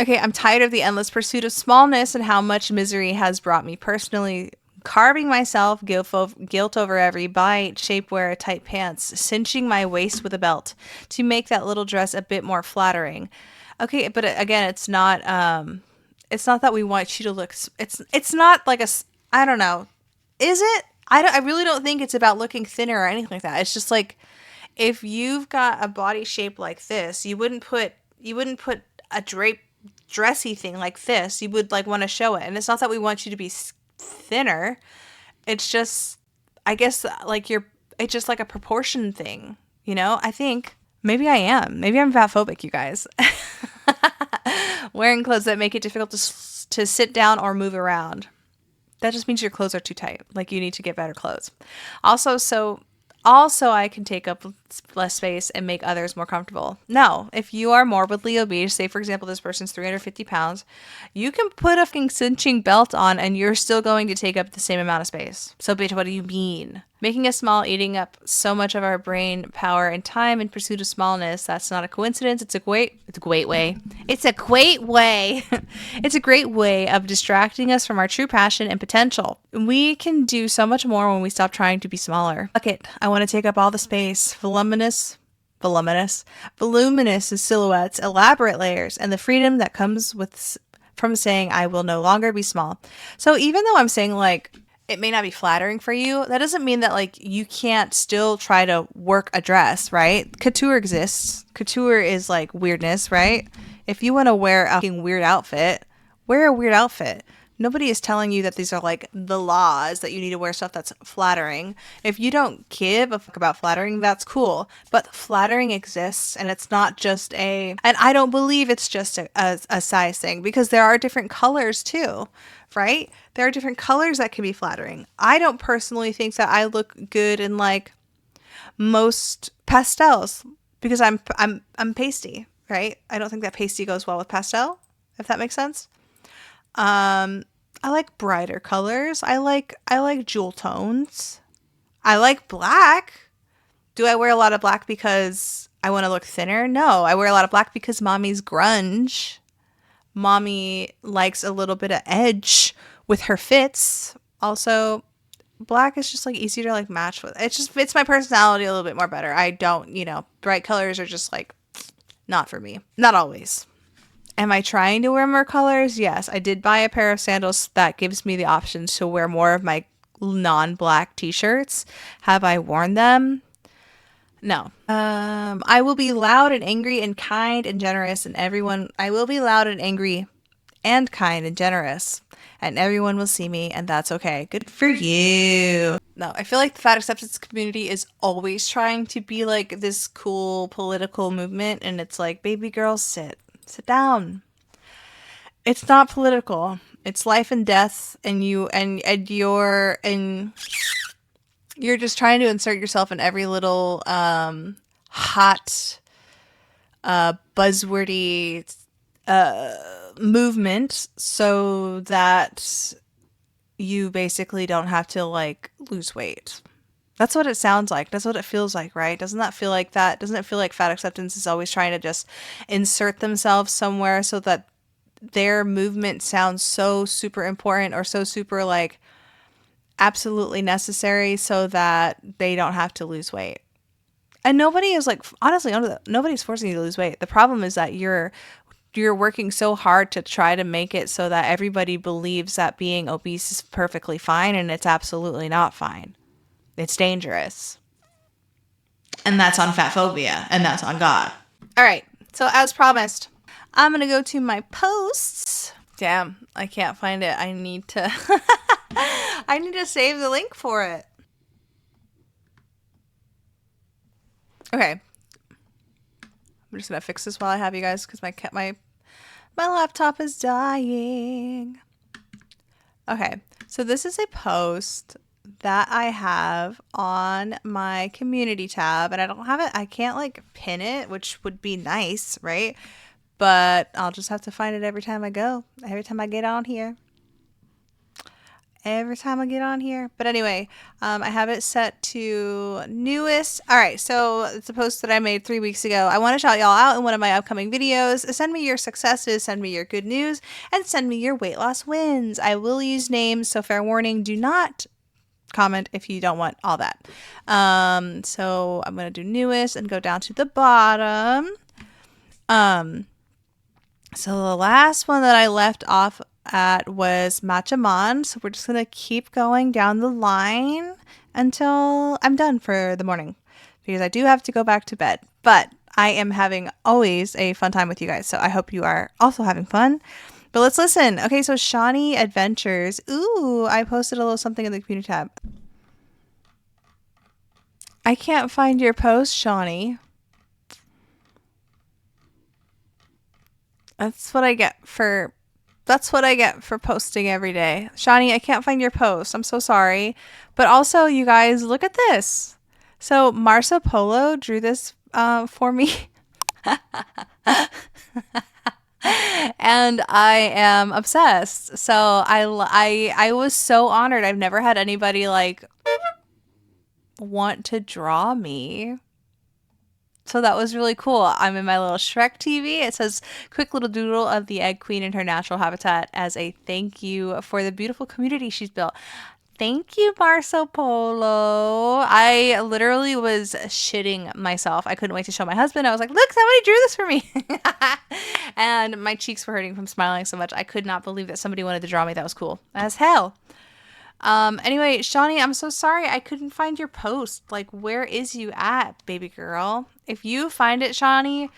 Okay, I'm tired of the endless pursuit of smallness and how much misery has brought me personally. Carving myself guilt over every bite, shapewear, tight pants, cinching my waist with a belt to make that little dress a bit more flattering. Okay, but again, it's not that we want you to look, it's not like I don't know. Is it? I really don't think it's about looking thinner or anything like that. It's just like, if you've got a body shape like this, you wouldn't put a dressy thing like this. You would like want to show it. And it's not that we want you to be thinner. It's just, I guess, like it's just like a proportion thing, you know? I think maybe I am. Maybe I'm fatphobic, you guys. Wearing clothes that make it difficult to sit down or move around. That just means your clothes are too tight. Like, you need to get better clothes. Also, I can take up less space and make others more comfortable. No, if you are morbidly obese, say for example this person's 350 pounds, you can put a fucking cinching belt on and you're still going to take up the same amount of space. So bitch, what do you mean? Making us small, eating up so much of our brain power and time in pursuit of smallness. That's not a coincidence. It's a great way. It's a great way. It's a great way of distracting us from our true passion and potential. We can do so much more when we stop trying to be smaller. Fuck it. I want to take up all the space. Voluminous silhouettes, elaborate layers, and the freedom that comes from saying I will no longer be small. So even though I'm saying like it may not be flattering for you, that doesn't mean that like you can't still try to work a dress, right? Couture exists. Couture is like weirdness, right? If you want to wear a fucking weird outfit, wear a weird outfit. Nobody is telling you that these are like the laws that you need to wear stuff that's flattering. If you don't give a fuck about flattering, that's cool. But flattering exists, and it's not just and I don't believe it's just a size thing, because there are different colors too, right? There are different colors that can be flattering. I don't personally think that I look good in like most pastels because I'm pasty, right? I don't think that pasty goes well with pastel, if that makes sense. I like brighter colors. I like jewel tones. I like black. Do I wear a lot of black because I want to look thinner? No, I wear a lot of black because mommy's grunge. Mommy likes a little bit of edge with her fits. Also, black is just like easier to like match with. It just fits my personality a little bit more better. I don't, bright colors are just like not for me. Not always. Am I trying to wear more colors? Yes, I did buy a pair of sandals that gives me the option to wear more of my non-black t-shirts. Have I worn them? No. I will be loud and angry and kind and generous, and I will be loud and angry and kind and generous, and everyone will see me, and that's okay. Good for you. No, I feel like the fat acceptance community is always trying to be like this cool political movement, and it's like, baby girl, sit down. It's not political. It's life and death, and you're just trying to insert yourself in every little hot buzzwordy movement so that you basically don't have to like lose weight. That's what it sounds like. That's what it feels like, right? Doesn't that feel like that? Doesn't it feel like fat acceptance is always trying to just insert themselves somewhere so that their movement sounds so super important or so super like absolutely necessary so that they don't have to lose weight? And nobody is like, honestly, nobody's forcing you to lose weight. The problem is that you're working so hard to try to make it so that everybody believes that being obese is perfectly fine, and it's absolutely not fine. It's dangerous. And that's on fatphobia, and that's on God. All right, so as promised, I'm going to go to my posts. Damn, I can't find it. I need to I need to save the link for it. Okay. I'm just going to fix this while I have you guys because my laptop is dying. Okay, so this is a post that I have on my community tab, and I don't have it. I can't like pin it, which would be nice, right? But I'll just have to find it every time I get on here. But anyway, I have it set to newest. All right, so it's a post that I made 3 weeks ago. I want to shout y'all out in one of my upcoming videos. Send me your successes, send me your good news, and send me your weight loss wins. I will use names, so fair warning, do not comment if you don't want all that. So I'm going to do newest and go down to the bottom. So the last one that I left off at was Matchaman. So we're just going to keep going down the line until I'm done for the morning, because I do have to go back to bed. But I am having always a fun time with you guys, so I hope you are also having fun. But let's listen. Okay, so Shawnee Adventures. Ooh, I posted a little something in the community tab. I can't find your post, Shawnee. That's what I get for posting every day. Shawnee, I can't find your post. I'm so sorry. But also, you guys, look at this. So Marsa Polo drew this for me. And I am obsessed. So I was so honored. I've never had anybody like want to draw me. So that was really cool. I'm in my little Shrek TV. It says, quick little doodle of the egg queen in her natural habitat as a thank you for the beautiful community she's built. Thank you, Marco Polo. I literally was shitting myself. I couldn't wait to show my husband. I was like, look, somebody drew this for me. And my cheeks were hurting from smiling so much. I could not believe that somebody wanted to draw me. That was cool as hell. Anyway, Shawnee, I'm so sorry I couldn't find your post. Like, where is you at, baby girl? If you find it, Shawnee,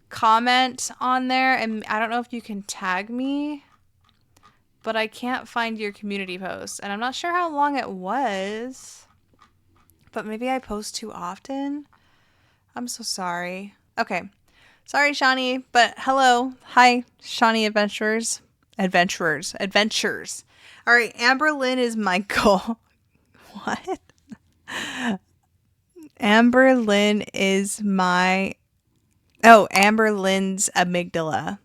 comment on there. And I don't know if you can tag me, but I can't find your community post. And I'm not sure how long it was, but maybe I post too often. I'm so sorry. Okay. Sorry, Shawnee, but hello. Hi, Shawnee Adventurers. Adventures. All right, Amber Lynn is my goal. What? Amber Lynn is my... Oh, Amber Lynn's amygdala.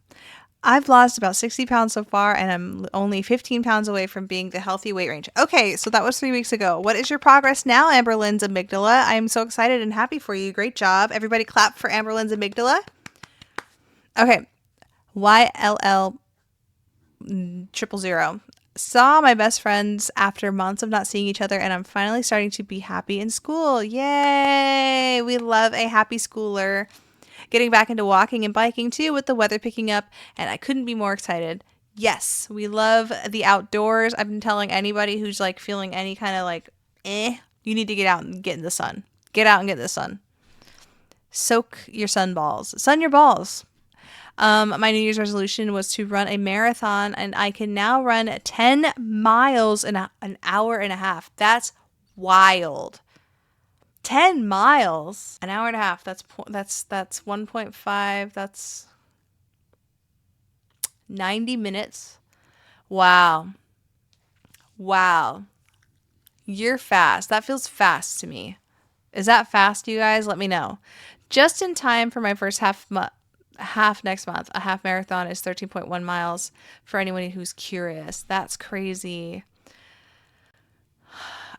I've lost about 60 pounds so far, and I'm only 15 pounds away from being the healthy weight range. Okay, so that was 3 weeks ago. What is your progress now, Amber Lynn's amygdala? I am so excited and happy for you. Great job. Everybody clap for Amber Lynn's amygdala. Okay, YLL 000. Saw my best friends after months of not seeing each other, and I'm finally starting to be happy in school. Yay! We love a happy schooler. Getting back into walking and biking too with the weather picking up, and I couldn't be more excited. Yes, we love the outdoors. I've been telling anybody who's like feeling any kind of like, you need to get out and get in the sun. Get out and get in the sun. Soak your sun balls. Sun your balls. My New Year's resolution was to run a marathon, and I can now run 10 miles in an hour and a half. That's wild. 10 miles, an hour and a half. That's 1.5. That's 90 minutes. Wow. You're fast. That feels fast to me. Is that fast, you guys? Let me know. Just in time for my first half next month. A half marathon is 13.1 miles for anyone who's curious. That's crazy.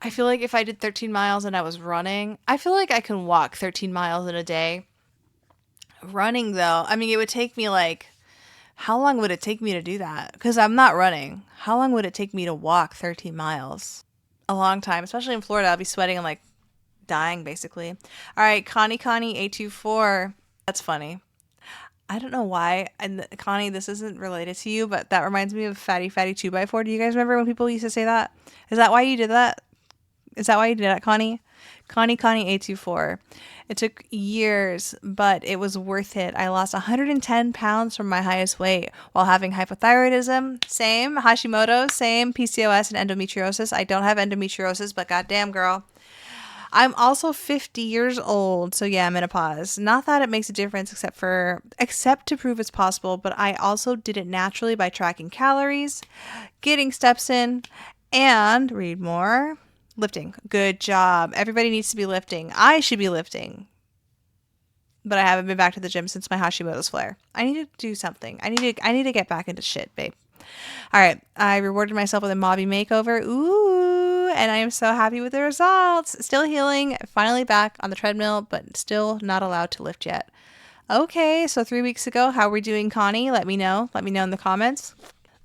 I feel like if I did 13 miles and I was running, I feel like I can walk 13 miles in a day. Running, though, I mean, it would take me like, how long would it take me to do that? Because I'm not running. How long would it take me to walk 13 miles? A long time, especially in Florida. I'll be sweating and like dying, basically. All right, Connie 824. That's funny. I don't know why. And Connie, this isn't related to you, but that reminds me of Fatty 2x4. Do you guys remember when people used to say that? Is that why you did that? Is that why you did that, Connie? Connie 824. It took years, but it was worth it. I lost 110 pounds from my highest weight while having hypothyroidism. Same. Hashimoto. Same. PCOS and endometriosis. I don't have endometriosis, but goddamn, girl. I'm also 50 years old, so yeah, menopause. Not that it makes a difference except to prove it's possible, but I also did it naturally by tracking calories, getting steps in, and read more. Lifting. Good job. Everybody needs to be lifting. I should be lifting. But I haven't been back to the gym since my Hashimoto's flare. I need to do something. I need to get back into shit, babe. All right. I rewarded myself with a Mobby makeover. Ooh. And I am so happy with the results. Still healing. Finally back on the treadmill, but still not allowed to lift yet. Okay. So 3 weeks ago, how are we doing, Connie? Let me know. Let me know in the comments.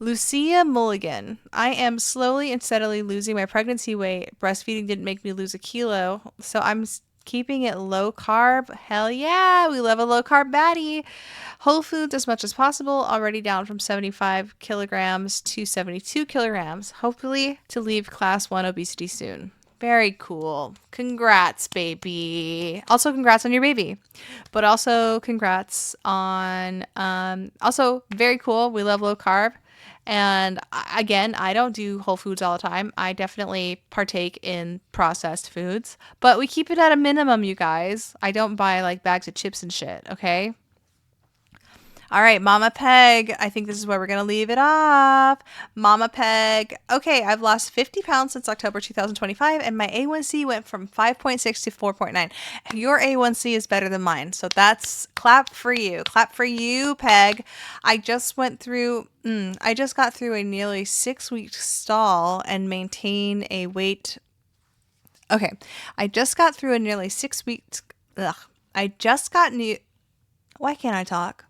Lucia Mulligan. I am slowly and steadily losing my pregnancy weight. Breastfeeding didn't make me lose a kilo, so I'm keeping it low carb. Hell yeah, we love a low carb baddie. Whole foods as much as possible. Already down from 75 kilograms to 72 kilograms. Hopefully to leave class 1 obesity soon. Very cool. Congrats, baby. Also, congrats on your baby. But also, congrats on... also, very cool. We love low carb. And again, I don't do whole foods all the time. I definitely partake in processed foods. But we keep it at a minimum, you guys. I don't buy like bags of chips and shit, okay? All right, Mama Peg. I think this is where we're going to leave it off. Mama Peg. Okay, I've lost 50 pounds since October 2025, and my A1C went from 5.6 to 4.9. Your A1C is better than mine, so that's clap for you. Clap for you, Peg. I just got through a nearly 6-week stall and maintain a weight. Okay, I just got through a nearly 6 weeks. Why can't I talk?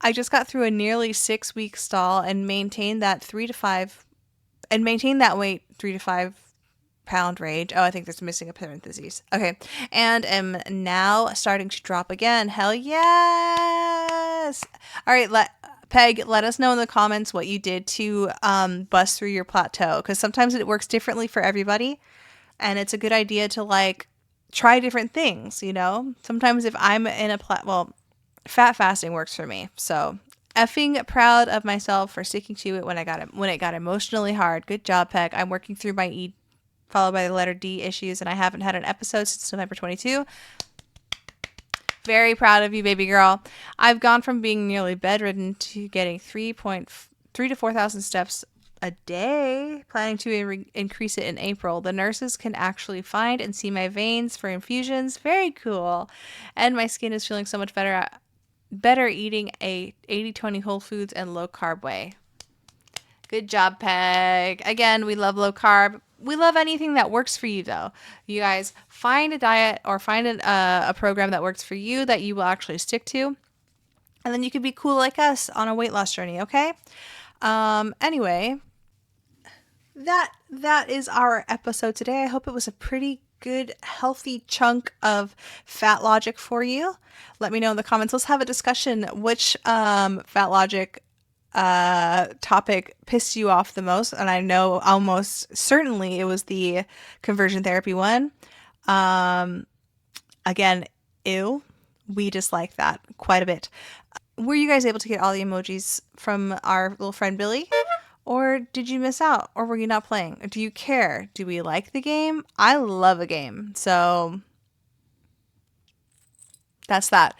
I just got through a nearly 6-week stall and maintained that weight 3 to 5 pound range. Oh, I think there's missing a parentheses. Okay. And am now starting to drop again. Hell yes. All right. Peg, let us know in the comments what you did to bust through your plateau, because sometimes it works differently for everybody. And it's a good idea to like try different things, you know? Sometimes if I'm in fat fasting works for me. So effing proud of myself for sticking to it when it got emotionally hard. Good job, Peg. I'm working through my E followed by the letter D issues, and I haven't had an episode since November 22. Very proud of you, baby girl. I've gone from being nearly bedridden to getting 3 to 4,000 steps a day, planning to increase it in April. The nurses can actually find and see my veins for infusions. Very cool. And my skin is feeling so much better eating a 80-20 whole foods and low carb way. Good job, Peg. Again, we love low carb. We love anything that works for you, though. You guys find a diet or find a program that works for you that you will actually stick to. And then you can be cool like us on a weight loss journey, okay? Anyway, that is our episode today. I hope it was a pretty good, healthy chunk of FatLogic for you. Let me know in the comments. Let's have a discussion. Which FatLogic topic pissed you off the most? And I know almost certainly it was the conversion therapy one. Again, ew. We dislike that quite a bit. Were you guys able to get all the emojis from our little friend Billy? Or did you miss out? Or were you not playing? Do you care? Do we like the game? I love a game. So that's that.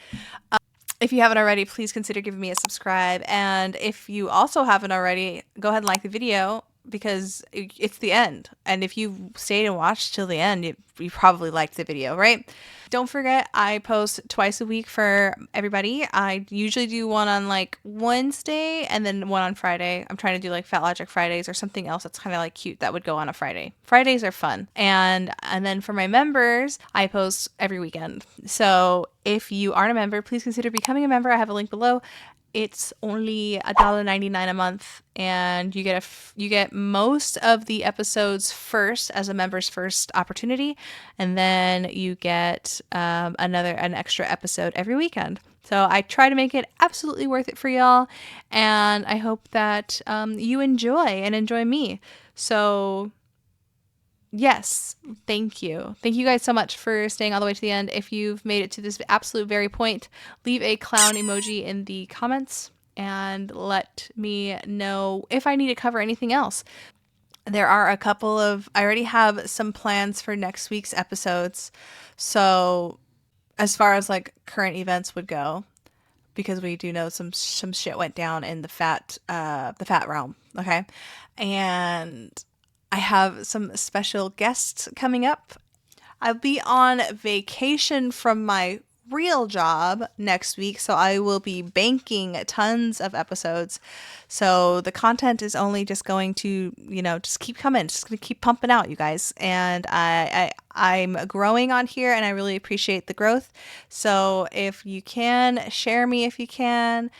If you haven't already, please consider giving me a subscribe. And if you also haven't already, go ahead and like the video, because it's the end. And if you stayed and watched till the end, you probably liked the video, right? Don't forget, I post twice a week for everybody. I usually do one on like Wednesday and then one on Friday. I'm trying to do like FatLogic Fridays or something else that's kind of like cute that would go on a Friday. Fridays are fun. And then for my members, I post every weekend. So if you aren't a member, please consider becoming a member. I have a link below. It's only $1.99 a month, and you get most of the episodes first as a member's first opportunity, and then you get an extra episode every weekend. So I try to make it absolutely worth it for y'all, and I hope that you enjoy me. So yes, thank you. Thank you guys so much for staying all the way to the end. If you've made it to this absolute very point, leave a clown emoji in the comments and let me know if I need to cover anything else. There are I already have some plans for next week's episodes. So as far as like current events would go, because we do know some shit went down in the fat realm. Okay. And I have some special guests coming up. I'll be on vacation from my real job next week, so I will be banking tons of episodes. So the content is only just going to, just keep coming, just going to keep pumping out, you guys. And I'm growing on here, and I really appreciate the growth. So if you can, share me if you can.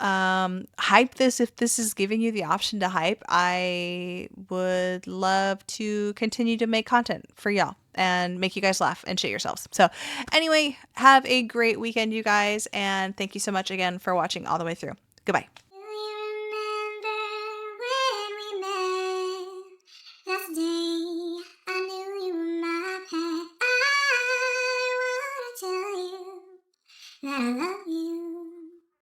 Hype this if this is giving you the option to hype. I would love to continue to make content for y'all and make you guys laugh and shit yourselves. So anyway, have a great weekend, you guys, and thank you so much again for watching all the way through. Goodbye. I love you.